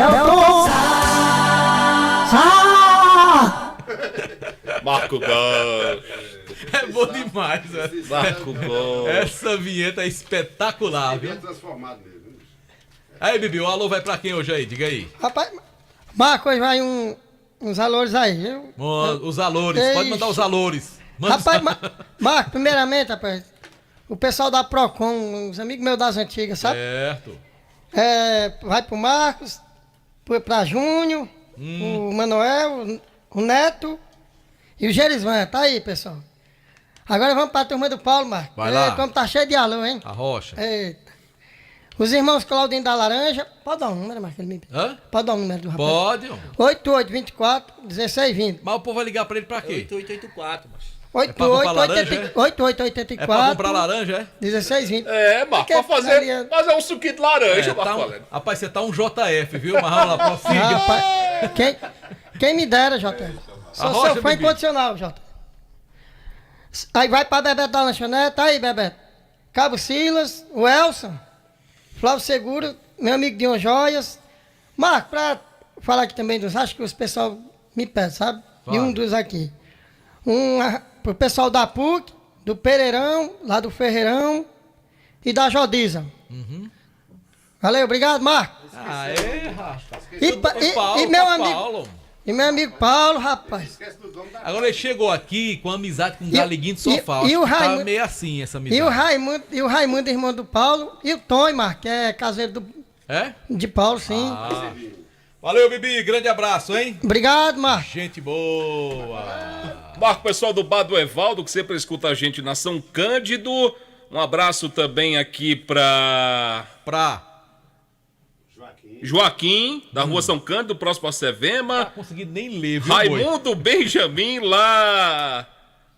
Sá! Marco Gol. É bom demais, velho. Marco Gol. Essa vinheta é espetacular, viu? Aí, Bibi, o alô vai pra quem hoje aí? Diga aí. Rapaz, Marco, hoje vai uns valores aí, viu? Os valores, pode mandar os valores. Rapaz, Marco, primeiramente, rapaz, o pessoal da Procon, os amigos meus das antigas, sabe? Certo. Vai pro Marcos, pra Júnior, o Manuel, o Neto e o Gerisvan. Tá aí, pessoal. Agora vamos pra turma do Paulo, Marco. Vai lá. Como tá cheio de alô, hein? A rocha. Eita. Os irmãos Claudinho da Laranja. Pode dar um número, Marco? Hã? Pode dar um número do rapaz? Pode. 8824-1620. Mas o povo vai ligar pra ele pra quê? 8884, macho. 8884. É pra comprar laranja, é? 1620. É, Marco, pra fazer um suquinho de laranja, Marco Valério. Rapaz, você tá um JF, viu? Mas vamos lá, prossiga. Rapaz, quem me dera, Jota. Sou seu fã incondicional, Jota. Aí vai pra Bebeto da Lanchonete, tá aí, Bebeto. Cabo Silas, o Elson, Flávio Seguro, meu amigo Dion Joias. Marco, pra falar aqui também dos rachos que os pessoal me pede, sabe? Fala. E um dos aqui. Pro pessoal da PUC, do Pereirão, lá do Ferreirão e da Jodiza. Valeu, obrigado, Marco. Aê, rapaz. E meu amigo. E meu amigo Paulo, rapaz. Agora ele chegou aqui com amizade com o Galiguinho de Sofá. E o Raimundo, tá meio assim essa amizade. E o Raimundo, irmão do Paulo, e o Tony, Marco, que é caseiro do... É? De Paulo, sim. Valeu, Bibi. Grande abraço, hein? Obrigado, Marco. Gente boa. Marco, pessoal do Bar do Evaldo, que sempre escuta a gente na São Cândido. Um abraço também aqui pra Joaquim, da Rua São Cândido, próximo a Sevema. Não consegui nem ler, viu, Raimundo Benjamin, lá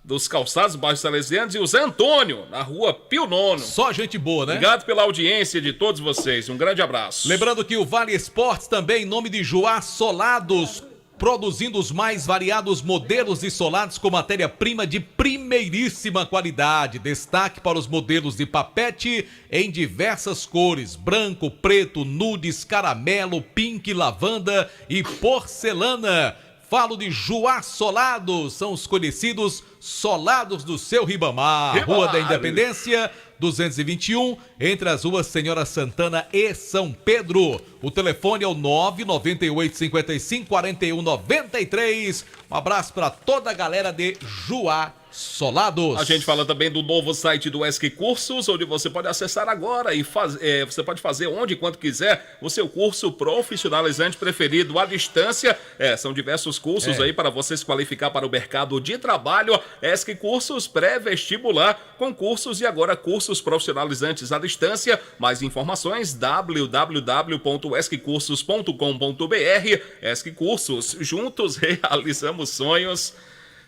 dos Calçados, bairro Salesianos, e o Zé Antônio, na Rua Pio Nono. Só gente boa, né? Obrigado pela audiência de todos vocês. Um grande abraço. Lembrando que o Vale Esportes também, em nome de Joá Solados, produzindo os mais variados modelos de solados com matéria-prima de primeiríssima qualidade. Destaque para os modelos de papete em diversas cores: branco, preto, nudes, caramelo, pink, lavanda e porcelana. Falo de Joá Solados, são os conhecidos solados do seu Ribamar. Rua da Independência, 221, entre as ruas Senhora Santana e São Pedro. O telefone é o 998-55-4193. Um abraço para toda a galera de Joá Solados. A gente fala também do novo site do ESC Cursos, onde você pode acessar agora e você pode fazer onde e quando quiser o seu curso profissionalizante preferido à distância. São diversos cursos aí para você se qualificar para o mercado de trabalho. ESC Cursos pré-vestibular, concursos e agora cursos profissionalizantes à distância. Mais informações www.esccursos.com.br. ESC Cursos, juntos realizamos sonhos.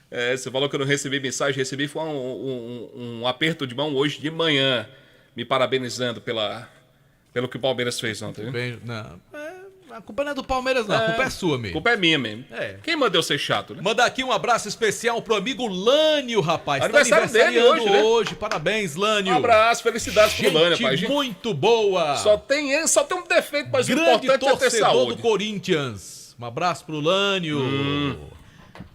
Você falou que eu não recebi mensagem, recebi foi um aperto de mão hoje de manhã, me parabenizando pelo que o Palmeiras fez ontem. Bem, não, a culpa não é do Palmeiras, não, a culpa é sua mesmo. A culpa é minha mesmo. Quem mandou ser chato, né? Mandar aqui um abraço especial pro amigo Lânio, rapaz. Aniversário dele hoje, né? Parabéns, Lânio. Um abraço, felicidades pro Lânio, rapaz. Gente muito boa. Só tem um defeito, mas o importante é ter torcedor saúde. do Corinthians. Um abraço pro Lânio.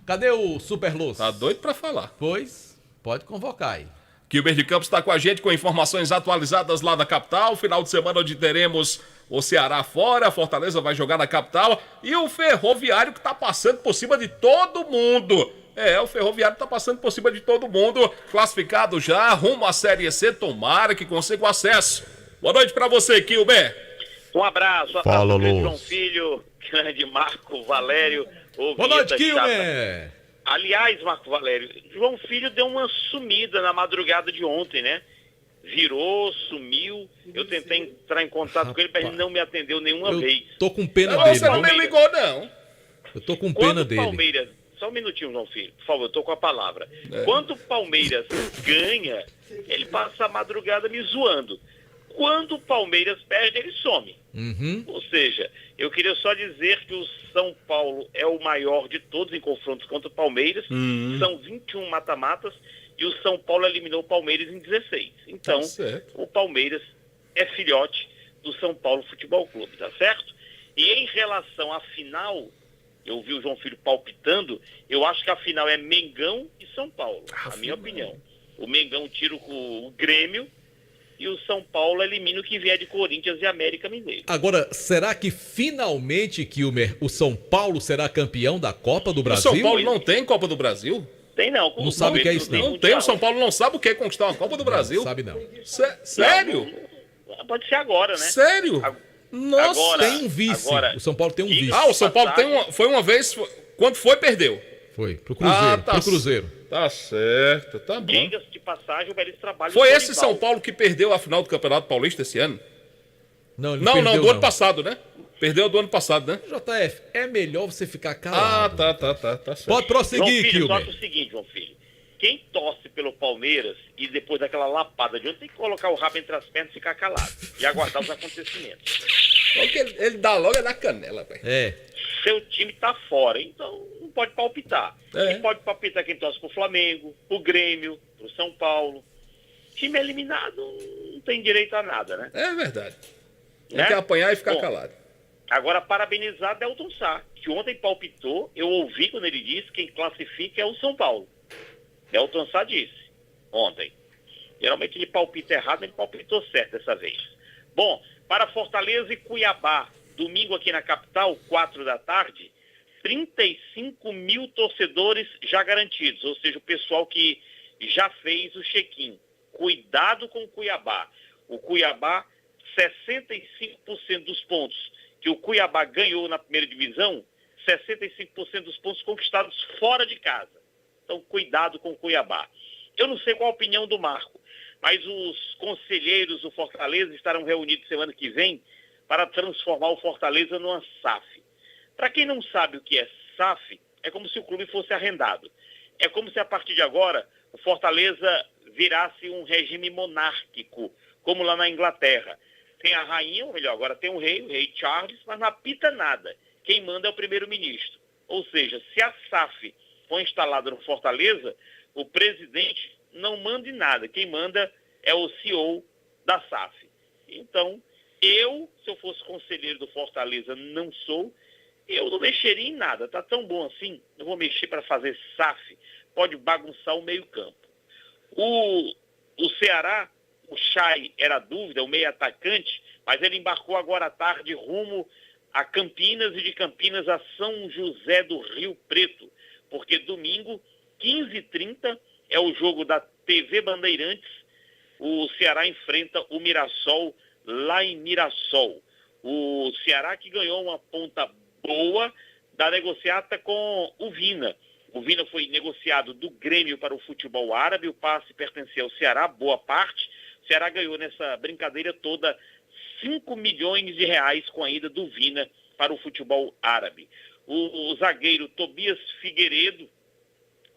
Cadê o Super Luz? Tá doido pra falar. Pois, pode convocar aí. Gilber de Campos está com a gente com informações atualizadas lá da capital. Final de semana onde teremos o Ceará fora, a Fortaleza vai jogar na capital e o Ferroviário que tá passando por cima de todo mundo. O Ferroviário tá passando por cima de todo mundo, classificado já, rumo à Série C, tomara que consiga o acesso. Boa noite pra você, Gilber. Um abraço. Fala, Luz. Luz. João Filho, grande Marco Valério. Boa noite, Gilber. Aliás, Marco Valério, João Filho deu uma sumida na madrugada de ontem, né? Virou, sumiu. Eu tentei entrar em contato com ele, mas ele não me atendeu nenhuma vez. Tô com pena dele. Você não me ligou, não. Eu tô com pena Quando dele. Palmeiras, só um minutinho, João Filho, por favor, eu tô com a palavra. Quando o Palmeiras ganha, ele passa a madrugada me zoando. Quando o Palmeiras perde, ele some. Ou seja, eu queria só dizer que o São Paulo é o maior de todos em confrontos contra o Palmeiras. São 21 mata-matas e o São Paulo eliminou o Palmeiras em 16. Então, o Palmeiras é filhote do São Paulo Futebol Clube, tá certo? E em relação à final, eu vi o João Filho palpitando, eu acho que a final é Mengão e São Paulo, a minha opinião. O Mengão tira o Grêmio e o São Paulo elimina o que vier de Corinthians e América Mineiro. Agora, será que finalmente que o São Paulo será campeão da Copa do Brasil? O São Paulo não tem Copa do Brasil? Tem não. Não sabe o que é isso, não. Não tem, o São Paulo não sabe o que é conquistar uma Copa do Brasil. Não sabe, não. Sério? Pode ser agora, né? Sério? Nossa, agora, tem um vice. O São Paulo tem um vice. O São Paulo foi uma vez, quando foi, perdeu. Foi, pro Cruzeiro. Pro Cruzeiro. Tá certo, tá bom. Diga-se de passagem, o belíssimo trabalho. Foi esse São Paulo que perdeu a final do Campeonato Paulista esse ano? Não, do ano passado, né? Perdeu do ano passado, né? JF, é melhor você ficar calado. Tá certo. Pode prosseguir, Filho. Só Gilber. que o seguinte, João Filho. Quem torce pelo Palmeiras e depois daquela lapada de ontem tem que colocar o rabo entre as pernas e ficar calado. E aguardar os acontecimentos. Porque ele dá logo na canela, velho. Seu time tá fora, então não pode palpitar. Quem pode palpitar quem torce pro Flamengo, pro Grêmio, pro São Paulo. Time eliminado não tem direito a nada, né? É verdade. Tem que apanhar e ficar calado. Agora, parabenizar Delton Sá, que ontem palpitou, eu ouvi quando ele disse que quem classifica é o São Paulo. Delton Sá disse ontem. Geralmente ele palpita errado, mas ele palpitou certo dessa vez. Bom, para Fortaleza e Cuiabá, domingo aqui na capital, 4 da tarde, 35 mil torcedores já garantidos, ou seja, o pessoal que já fez o check-in. Cuidado com o Cuiabá. O Cuiabá, 65% dos pontos que o Cuiabá ganhou na primeira divisão, 65% dos pontos conquistados fora de casa. Então, cuidado com o Cuiabá. Eu não sei qual a opinião do Marco, mas os conselheiros do Fortaleza estarão reunidos semana que vem para transformar o Fortaleza numa SAF. Para quem não sabe o que é SAF, é como se o clube fosse arrendado. É como se a partir de agora o Fortaleza virasse um regime monárquico, como lá na Inglaterra. Tem a rainha, ou melhor, agora tem o rei Charles, mas não apita nada. Quem manda é o primeiro-ministro. Ou seja, se a SAF for instalada no Fortaleza, o presidente não manda em nada. Quem manda é o CEO da SAF. Então, se eu fosse conselheiro do Fortaleza, não sou, eu não mexeria em nada. Tá tão bom assim, não vou mexer para fazer SAF. Pode bagunçar o meio-campo. O Ceará, o Chay era dúvida, o meio atacante, mas ele embarcou agora à tarde rumo a Campinas e de Campinas a São José do Rio Preto, porque domingo, 15h30, é o jogo da TV Bandeirantes. O Ceará enfrenta o Mirassol lá em Mirassol. O Ceará que ganhou uma ponta boa da negociata com o Vina. O Vina foi negociado do Grêmio para o futebol árabe, o passe pertencia ao Ceará, boa parte. O Ceará ganhou nessa brincadeira toda 5 milhões de reais com a ida do Vina para o futebol árabe. O zagueiro Tobias Figueiredo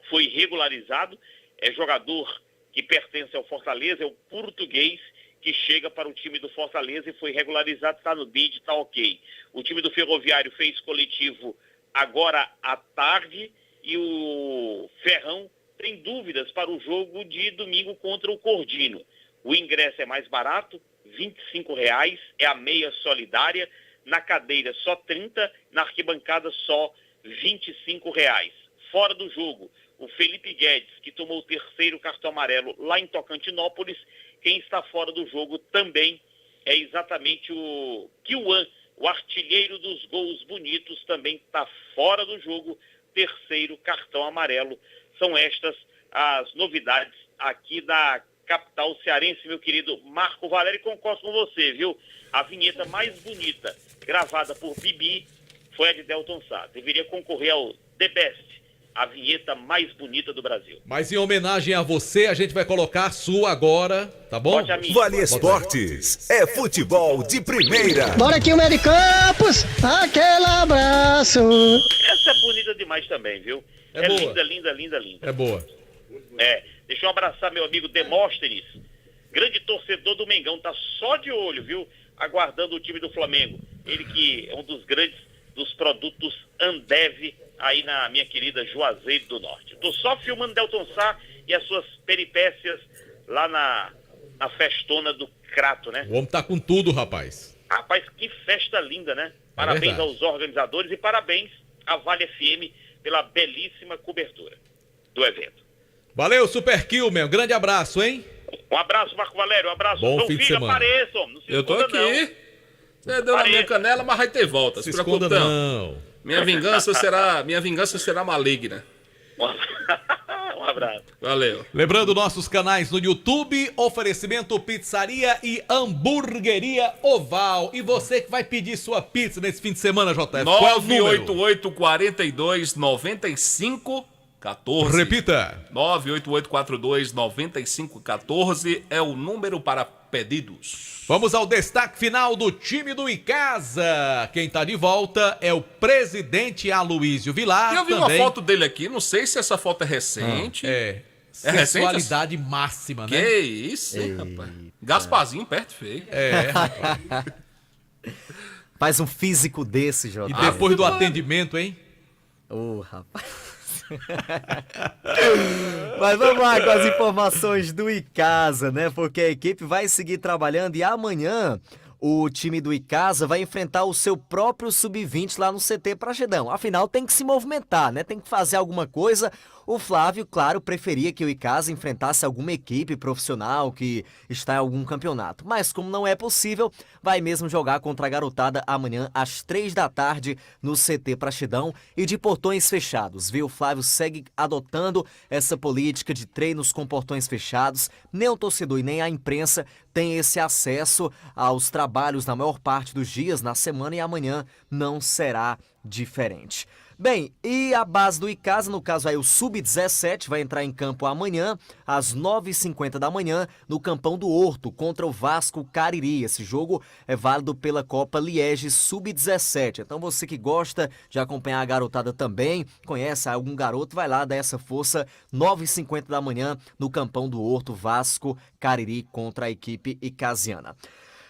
foi regularizado, é jogador que pertence ao Fortaleza, é o português que chega para o time do Fortaleza e foi regularizado, está no BID, está ok. O time do Ferroviário fez coletivo agora à tarde e o Ferrão tem dúvidas para o jogo de domingo contra o Cordino. O ingresso é mais barato, R$ 25,00, é a meia solidária, na cadeira só 30, na arquibancada só R$ 25,00. Fora do jogo, o Felipe Guedes, que tomou o terceiro cartão amarelo lá em Tocantinópolis. Quem está fora do jogo também é exatamente o Kiwan, o artilheiro dos gols bonitos, também está fora do jogo, terceiro cartão amarelo. São estas as novidades aqui da capital cearense, meu querido Marco Valério. Concordo com você, viu? A vinheta mais bonita gravada por Bibi foi a de Delton Sá. Deveria concorrer ao The Best, a vinheta mais bonita do Brasil. Mas em homenagem a você, a gente vai colocar a sua agora, tá bom? Vale Esportes é futebol de primeira. Bora aqui o Meio de Campos, aquele abraço. Essa é bonita demais também, viu? É boa. linda, linda, linda, linda. É boa. Deixa eu abraçar meu amigo Demóstenes, grande torcedor do Mengão, tá só de olho, viu? Aguardando o time do Flamengo. Ele que é um dos grandes dos produtos Ambev aí na minha querida Juazeiro do Norte. Tô só filmando Delton Sá e as suas peripécias lá na festona do Crato, né? O homem tá com tudo, rapaz. Rapaz, que festa linda, né? Parabéns aos organizadores e parabéns à Vale FM pela belíssima cobertura do evento. Valeu, Super Kill, meu. Grande abraço, hein? Um abraço, Marco Valério. Um abraço. Bom João fim de Filho, semana. apareçam. Não se Eu tô esconda, aqui. não. Você deu na minha canela, mas vai ter volta. Se preocupe esconda não. não. Minha vingança será maligna. Um abraço. Valeu. Lembrando nossos canais no YouTube, oferecimento Pizzaria e Hamburgueria Oval. E você que vai pedir sua pizza nesse fim de semana, JF, qual é o número? 988-42-9514. Repita. 988-42-9514 é o número para pedidos. Vamos ao destaque final do time do Icasa. Quem tá de volta é o presidente Aloísio Vilar. Eu vi também. uma foto dele aqui, não sei se essa foto é recente. É Sensualidade máxima, né? Que isso, hein, rapaz? Gasparzinho perto feio. Rapaz. Faz um físico desse, Jota. E depois do atendimento, hein? Rapaz. Mas vamos lá com as informações do Icasa, né? Porque a equipe vai seguir trabalhando e amanhã o time do Icasa vai enfrentar o seu próprio Sub-20 lá no CT Praxedão. Afinal, tem que se movimentar, né? Tem que fazer alguma coisa. O Flávio, claro, preferia que o Icasa enfrentasse alguma equipe profissional que está em algum campeonato. Mas como não é possível, vai mesmo jogar contra a garotada amanhã às 15h no CT Praxedão e de portões fechados, viu? O Flávio segue adotando essa política de treinos com portões fechados. Nem o torcedor e nem a imprensa tem esse acesso aos trabalhos na maior parte dos dias na semana e amanhã não será diferente. Bem, e a base do Icasa, no caso aí o Sub-17, vai entrar em campo amanhã, às 9h50 da manhã, no Campão do Horto, contra o Vasco Cariri. Esse jogo é válido pela Copa Liege Sub-17. Então você que gosta de acompanhar a garotada também, conhece algum garoto, vai lá, dá essa força, 9h50 da manhã, no Campão do Horto, Vasco Cariri contra a equipe icasiana.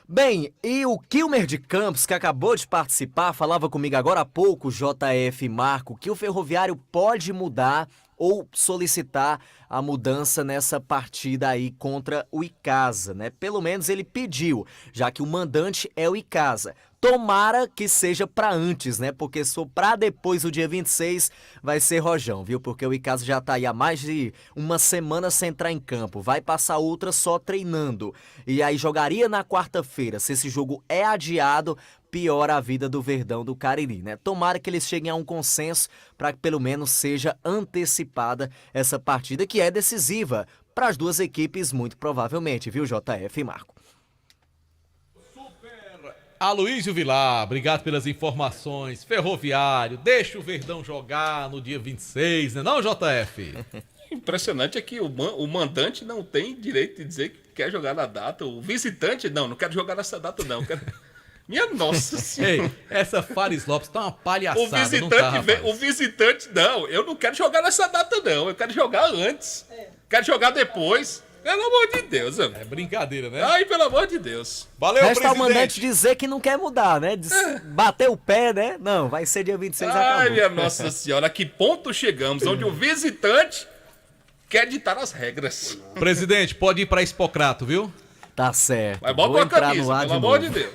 Bem, e o Kilmer de Campos, que acabou de participar, falava comigo agora há pouco, JF Marco, que o Ferroviário pode mudar ou solicitar a mudança nessa partida aí contra o Icasa, né? Pelo menos ele pediu, já que o mandante é o Icasa. Tomara que seja pra antes, né? Porque se for pra depois do dia 26, vai ser rojão, viu? Porque o Icasa já tá aí há mais de uma semana sem entrar em campo. Vai passar outra só treinando. E aí jogaria na quarta-feira. Se esse jogo é adiado, piora a vida do Verdão do Cariri, né? Tomara que eles cheguem a um consenso para que pelo menos seja antecipada essa partida que é decisiva para as duas equipes, muito provavelmente, viu, JF e Marco? Aloísio Vilar, obrigado pelas informações. Ferroviário, deixa o Verdão jogar no dia 26, né não, JF? Impressionante é que o mandante não tem direito de dizer que quer jogar na data. O visitante, não quero jogar nessa data, não. Minha nossa senhora. Ei, essa Fares Lopes tá uma palhaçada, o visitante, não, eu não quero jogar nessa data, não. Eu quero jogar antes. Quero jogar depois. Pelo amor de Deus, amigo. É brincadeira, né? Ai, pelo amor de Deus. Valeu, resta o mandante dizer que não quer mudar, né? Bater o pé, né? Não, vai ser dia 26, acabou. Ai, minha nossa senhora, a que ponto chegamos, onde o visitante quer ditar as regras. Presidente, pode ir pra Hipocrato, viu? Tá certo. Vai bota a camisa, pelo amor de Deus.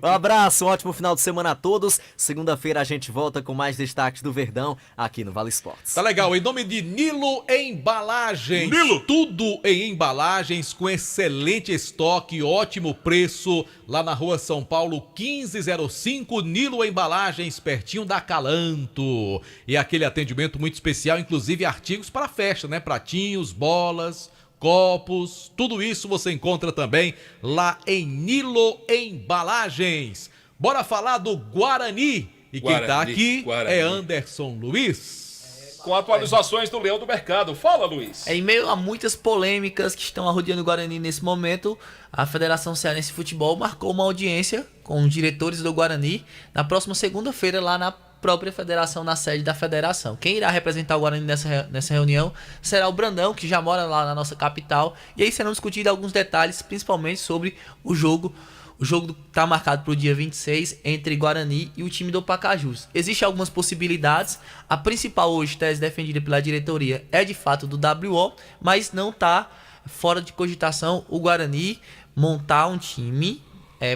Um abraço, um ótimo final de semana a todos. Segunda-feira a gente volta com mais destaques do Verdão aqui no Vale Esportes. Tá legal, em nome de Nilo Embalagens. Nilo. Tudo em embalagens com excelente estoque, ótimo preço. Lá na rua São Paulo 1505, Nilo Embalagens, pertinho da Calanto. E aquele atendimento muito especial, inclusive artigos para festa, né? Pratinhos, bolas, copos, tudo isso você encontra também lá em Nilo Embalagens. Bora falar do Guarani. E quem tá aqui é Anderson Luiz. Com atualizações do Leão do Mercado. Fala, Luiz. Em meio a muitas polêmicas que estão arrodeando o Guarani nesse momento, a Federação Cearense de Futebol marcou uma audiência com os diretores do Guarani na próxima segunda-feira lá na própria federação, na sede da federação. Quem irá representar o Guarani nessa reunião será o Brandão, que já mora lá na nossa capital, e aí serão discutidos alguns detalhes, principalmente sobre o jogo. O jogo está marcado para o dia 26 entre Guarani e o time do Pacajus. Existem algumas possibilidades. A principal hoje, tese defendida pela diretoria, é de fato do WO, mas não está fora de cogitação o Guarani montar um time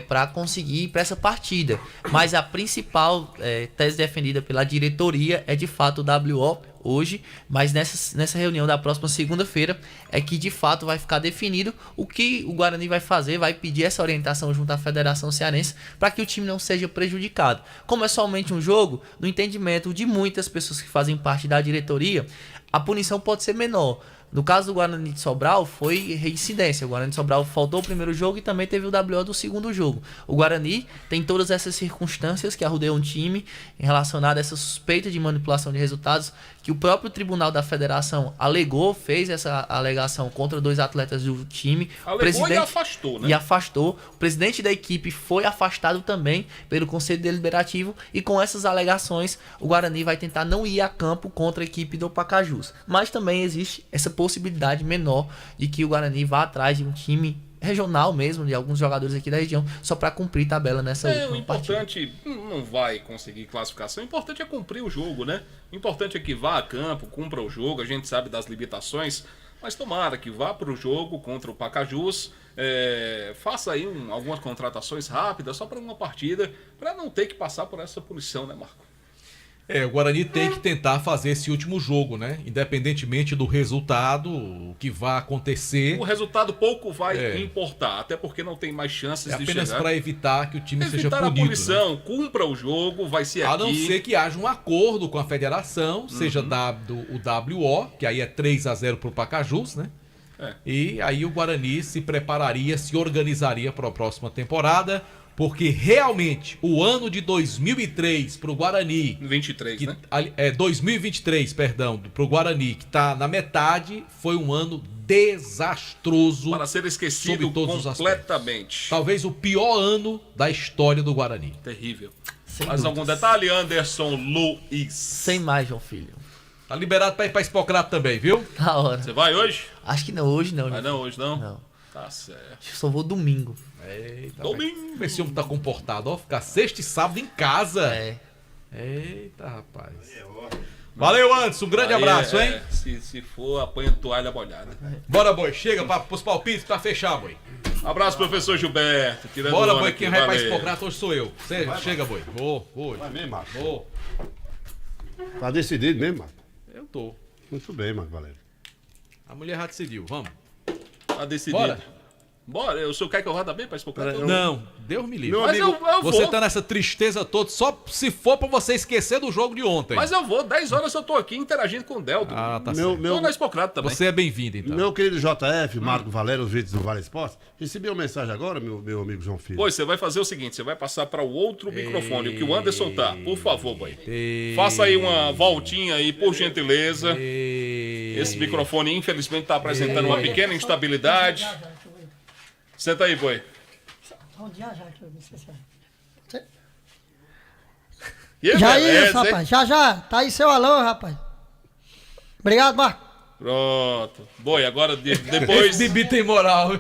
para conseguir ir para essa partida. Mas a principal tese defendida pela diretoria é de fato o WO hoje, mas nessa reunião da próxima segunda-feira é que de fato vai ficar definido o que o Guarani vai fazer, vai pedir essa orientação junto à Federação Cearense para que o time não seja prejudicado. Como é somente um jogo, no entendimento de muitas pessoas que fazem parte da diretoria, a punição pode ser menor. No caso do Guarani de Sobral, foi reincidência. O Guarani de Sobral faltou o primeiro jogo e também teve o WO do segundo jogo. O Guarani tem todas essas circunstâncias que arrodeiam o time relacionado a essa suspeita de manipulação de resultados que o próprio Tribunal da Federação alegou, fez essa alegação contra 2 atletas do time. Alegou e afastou, né? E afastou. O presidente da equipe foi afastado também pelo Conselho Deliberativo e com essas alegações o Guarani vai tentar não ir a campo contra a equipe do Pacajus. Mas também existe essa possibilidade menor de que o Guarani vá atrás de um time regional mesmo, de alguns jogadores aqui da região, só para cumprir tabela nessa última o importante partida. Não vai conseguir classificação, o importante é cumprir o jogo, né? O importante é que vá a campo, cumpra o jogo, a gente sabe das limitações, mas tomara que vá para o jogo contra o Pacajus, faça aí algumas contratações rápidas, só para uma partida, para não ter que passar por essa punição, né, Marco? O Guarani tem que tentar fazer esse último jogo, né? Independentemente do resultado, o que vai acontecer. O resultado pouco vai importar, até porque não tem mais chances de chegar. Apenas para evitar que o time seja punido. Evitar a punição, né? Cumpra o jogo, vai ser aqui. A não ser que haja um acordo com a federação, seja o WO, que aí é 3-0 para o Pacajus, né? E aí o Guarani se prepararia, se organizaria para a próxima temporada, Porque realmente o ano de 2003 pro Guarani... 23, né? 2023, perdão, pro Guarani, que tá na metade, foi um ano desastroso. Para ser esquecido sob todos completamente. Talvez o pior ano da história do Guarani. Terrível. Sem Mais dúvidas. algum detalhe, Anderson Luiz? Sem mais, João Filho. Tá liberado pra ir pra Expocrato também, viu? Da hora. Você vai hoje? Acho que não, hoje não. Vai não, hoje não? Não. Tá certo. Acho que só vou domingo. Eita, domingo. Esse homem tá comportado, ó. Ficar sexta e sábado em casa. É. Eita, rapaz. Valeu, Anderson. Um grande abraço, hein? Se for, apanha toalha molhada. Bora, boi. Chega pros palpites pra fechar, boi. Abraço, professor Gilberto. Tirando Bora, onda boi. aqui, Quem vai pra valeu. Expocrato hoje sou eu. Chega, boi. Vou. Vai mesmo, Marcos? Vou. Tá decidido mesmo, Marcos? Eu tô. Muito bem, Marcos Valério. A mulher já decidiu. Vamos. Tá decidido. Bora. Bora, o senhor quer que eu vá bem pra Expocrato? Não, Deus me livre. Mas eu você vou. tá nessa tristeza toda só se for pra você esquecer do jogo de ontem. Mas eu vou, 10 horas eu tô aqui interagindo com o Delton. Ah, tá Meu- certo. meu- Tô na Expocrato também. Você é bem-vindo, então. Meu querido JF, Marco Valério, os vídeos do Vale Esportes, recebi uma mensagem agora, meu amigo João Filho. Pois, você vai fazer o seguinte, você vai passar para o outro microfone, o que o Anderson tá. Por favor, boy. Faça aí uma voltinha aí, por gentileza. Esse microfone, infelizmente, tá apresentando uma pequena instabilidade. Senta aí, boy. E Já beleza, isso, rapaz. hein? Já. Tá aí seu alô, rapaz. Obrigado, Marco. Pronto. Boi, agora depois... Esse Bibi tem moral.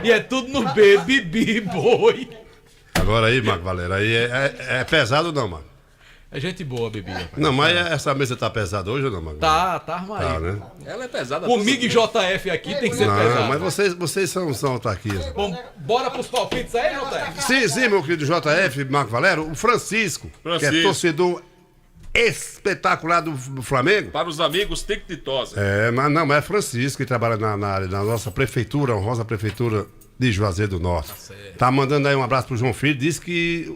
E é tudo no B, Bibi, boi. Agora aí, Marco Valério, aí é pesado ou não, Marco? É gente boa, Bibi. Não, mas essa mesa tá pesada hoje ou não, Marco? Tá armado. Tá, né? Ela é pesada. Comigo e JF aqui tem que ser Não, pesado. mas vocês são taquinhos. Bom, bora pros palpites aí, JF? Sim, meu querido JF, Marco Valério, o Francisco, que é torcedor espetacular do Flamengo. Para os amigos tictitosa. Mas é Francisco que trabalha na nossa prefeitura, a honrosa prefeitura de Juazeiro do Norte. Tá mandando aí um abraço pro João Filho, disse que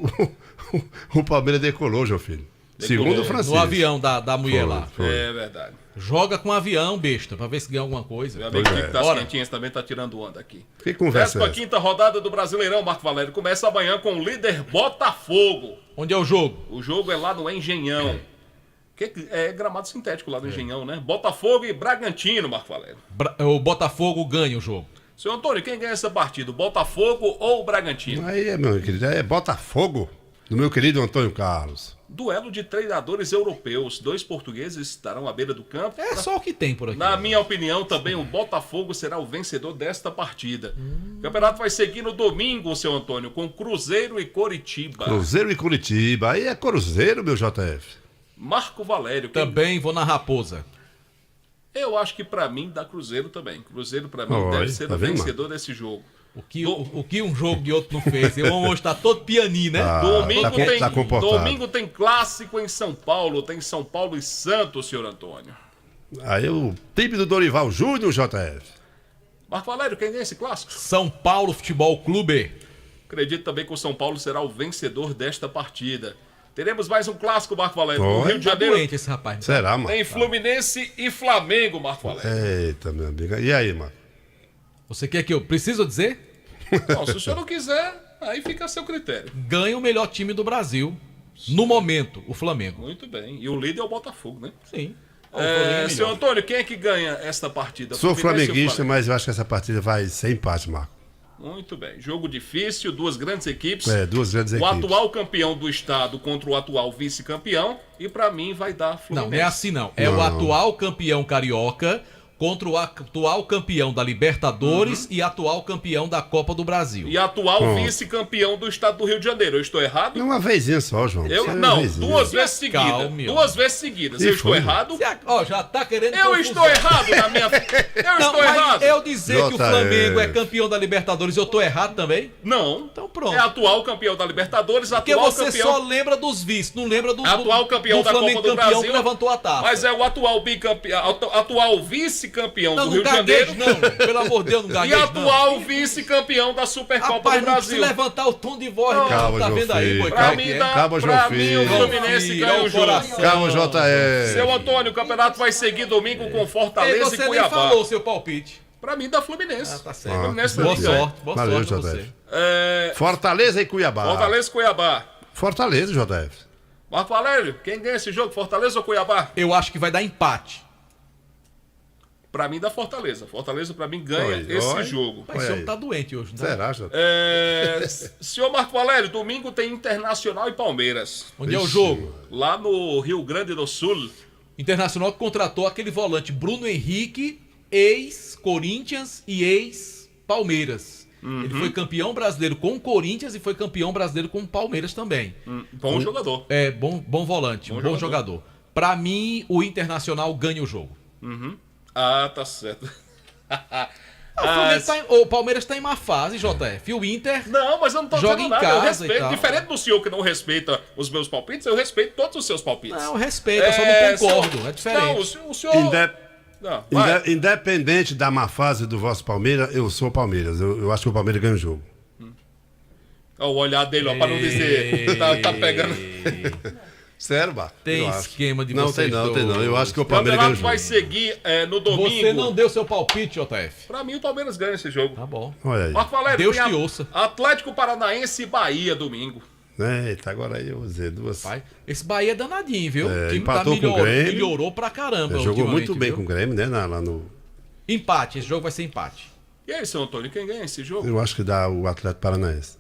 o Palmeiras decolou, João Filho. Segundo o Francisco. No avião da mulher lá. Foi. É verdade. Joga com avião, besta, pra ver se ganha alguma coisa. Meu amigo Tico das Quentinhas também tá tirando onda aqui. Que conversa é essa? 15ª rodada do Brasileirão, Marco Valério. Começa amanhã com o líder Botafogo. Onde é o jogo? O jogo é lá no Engenhão. É gramado sintético lá no Engenhão, né? Botafogo e Bragantino, Marco Valério. O Botafogo ganha o jogo. Seu Antônio, quem ganha essa partida? O Botafogo ou o Bragantino? Aí, meu querido, é Botafogo, do meu querido Antônio Carlos. Duelo de treinadores europeus. 2 portugueses estarão à beira do campo. É só o que tem por aqui. Na minha opinião, também o Botafogo será o vencedor desta partida. O campeonato vai seguir no domingo, seu Antônio, com Cruzeiro e Coritiba. Cruzeiro e Curitiba. Aí é Cruzeiro, meu JF. Marco Valério. Também vou na Raposa. Eu acho que pra mim dá Cruzeiro também. Cruzeiro pra mim deve ser o vencedor desse jogo. O que um jogo de outro não fez? Eu hoje tá todo pianinho, né? Domingo tem clássico em São Paulo. Tem São Paulo e Santos, senhor Antônio. Aí o time do Dorival Júnior, JF. Marco Valério, quem ganha esse clássico? São Paulo Futebol Clube. Acredito também que o São Paulo será o vencedor desta partida. Teremos mais um clássico, Marco Valério. No Rio de Janeiro. Tá doente esse rapaz. Será, mano? Tem Fluminense e Flamengo, Marco Valério. Eita, meu amigo. E aí, mano? Você quer que eu preciso dizer? Não, se o senhor não quiser, aí fica a seu critério. Ganha o melhor time do Brasil. No momento, o Flamengo. Muito bem. E o líder é o Botafogo, né? Sim. Senhor Antônio, quem é que ganha esta partida? Sou Fluminense flamenguista, mas eu acho que essa partida vai sem empate, Marco. Muito bem. Jogo difícil, 2 grandes equipes. Duas grandes o equipes. atual campeão do estado contra o atual vice-campeão. E pra mim vai dar Fluminense. Não, não é assim não. É o atual campeão carioca contra o atual campeão da Libertadores e atual campeão da Copa do Brasil. E atual vice-campeão do estado do Rio de Janeiro. Eu estou errado? Uma vezinha só, João. Não, 2 vezes seguidas. Calma, 2 vezes seguidas. Eu estou errado? Já tá querendo Eu confusão. estou errado na minha... Eu estou errado. Eu dizer que o Flamengo é campeão da Libertadores, eu tô errado também? Não. Então pronto. É atual campeão da Libertadores, Porque atual você campeão... só lembra dos vice, não lembra do atual campeão da Flamengo Copa do campeão Brasil. que levantou a taça. Mas é o atual bicampeão, atual vice-campeão do Rio de gagueje, Janeiro. não, pelo amor de Deus, não E gagueje, atual vice-campeão da Supercopa Rapaz, do não Brasil. precisa levantar o tom de voz, não. Calma, Tá João vendo aí, Filho. boi? Pra mim, Calma, João pra mim o Filho. Fluminense ganha o jogo. Calma, JF. Seu Antônio, o campeonato vai seguir domingo com Ei, Fortaleza você e nem Cuiabá. falou o seu palpite. Pra mim, da Fluminense. Tá certo. Fluminense Boa também ganha. sorte, boa Valeu, sorte pra JF. você. Fortaleza e Cuiabá. Fortaleza e Cuiabá. Fortaleza, JF. Marco Valério, quem ganha esse jogo, Fortaleza ou Cuiabá? Eu acho que vai dar empate. Pra mim, dá Fortaleza. Fortaleza, pra mim, ganha esse jogo. Mas esse homem tá doente hoje, não tá? Será, JF? Senhor Marco Valério, domingo tem Internacional e Palmeiras. Onde é o jogo? Lá no Rio Grande do Sul. Internacional que contratou aquele volante Bruno Henrique, ex-Corinthians e ex-Palmeiras. Ele foi campeão brasileiro com o Corinthians e foi campeão brasileiro com o Palmeiras também. Bom jogador. É, bom volante, bom jogador. Pra mim, o Internacional ganha o jogo. Ah, tá certo. O Palmeiras tá em má fase, JF. E o Inter. Não, mas eu não tô joga dizendo em nada. casa Eu respeito. e tal. Diferente do senhor que não respeita os meus palpites, eu respeito todos os seus palpites. Não, eu respeito, eu só não concordo. É diferente. Não, o senhor. Independente da má fase do vosso Palmeiras, eu sou Palmeiras. Eu acho que o Palmeiras ganha o jogo. Olha o olhar dele, ó, pra não dizer. Tá pegando. Sério, Bar? Tem esquema de não, vocês tem não, dois. tem não. Eu acho que o O Palmeiras ganha o campeonato jogo. vai seguir no domingo. Você não deu seu palpite, JF. Pra mim, o Palmeiras ganha esse jogo. Tá bom. Olha aí. Marco Valério, Deus tem te ouça. Atlético Paranaense e Bahia, domingo. Eita, agora aí eu vou dizer duas. Esse Bahia é danadinho, viu? É, o time empatou com o Grêmio. melhorou pra caramba. Jogou muito bem viu? com o Grêmio, né? Lá no... Empate, esse jogo vai ser empate. E aí, seu Antônio, quem ganha esse jogo? Eu acho que dá o Atlético Paranaense.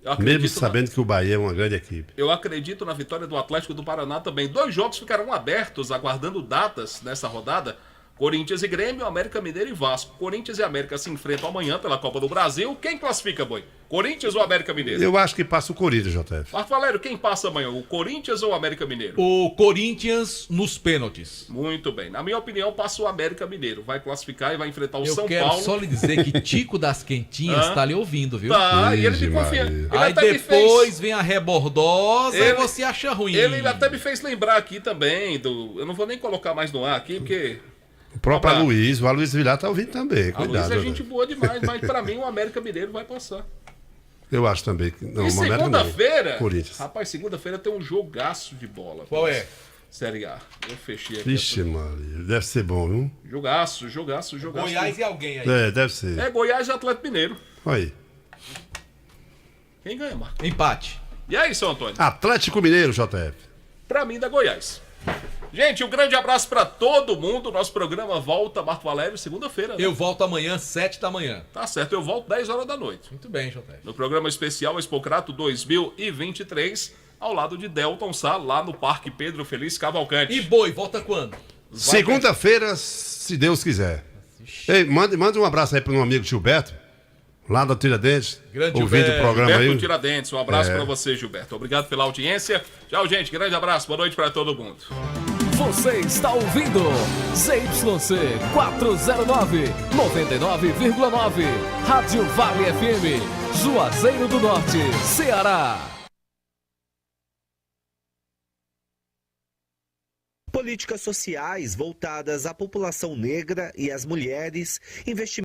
Eu acredito Mesmo sabendo que o Bahia é uma grande equipe. Eu acredito na vitória do Atlético do Paraná também. 2 jogos ficarão abertos, aguardando datas nessa rodada. Corinthians e Grêmio, América Mineiro e Vasco. Corinthians e América se enfrentam amanhã pela Copa do Brasil. Quem classifica, Boi? Corinthians ou América Mineiro? Eu acho que passa o Corinthians, JF. Marco Valério, quem passa amanhã? O Corinthians ou o América Mineiro? O Corinthians nos pênaltis. Muito bem. Na minha opinião, passa o América Mineiro. Vai classificar e vai enfrentar o Eu São quero Paulo. só lhe dizer que Tico das Quentinhas tá lhe ouvindo, viu? Tá, e ele me confia. Aí depois vem a rebordosa e você acha ruim. Ele até me fez lembrar aqui também do... Eu não vou nem colocar mais no ar aqui, porque... O próprio Aloysio, o Aloysio Vilar tá ouvindo também. A Cuidado. Luiz é gente boa demais, mas pra mim o América Mineiro vai passar. Eu acho também que. Não, E o América não. segunda-feira, Corinthians. rapaz, segunda-feira tem um jogaço de bola. Qual é? Série A. Eu fechei aqui. Vixe, Maria. Deve ser bom, viu? Jogaço. Goiás e alguém aí. É, deve ser. É Goiás e Atlético Mineiro. Olha aí. Quem ganha, Marco? Empate. E aí, seu Antônio? Atlético Mineiro, JF. Pra mim, da Goiás. Gente, um grande abraço pra todo mundo. Nosso programa volta, Marco Valério, segunda-feira. Né? Eu volto amanhã, 7 da manhã. Tá certo, eu volto 10 horas da noite. Muito bem, JF. No programa especial Expocrato 2023, ao lado de Delton Sá, lá no Parque Pedro Feliz Cavalcante. E Boi, volta quando? Segunda-feira, se Deus quiser. Ei, manda um abraço aí pro meu amigo Gilberto, lá da Tiradentes. Grande ouvindo Gilberto, o programa aí. Tiradentes, um abraço É. pra você, Gilberto. Obrigado pela audiência. Tchau, gente. Grande abraço. Boa noite pra todo mundo. Você está ouvindo ZYC 409, 99,9. Rádio Vale FM, Juazeiro do Norte, Ceará. Políticas sociais voltadas à população negra e às mulheres, investimento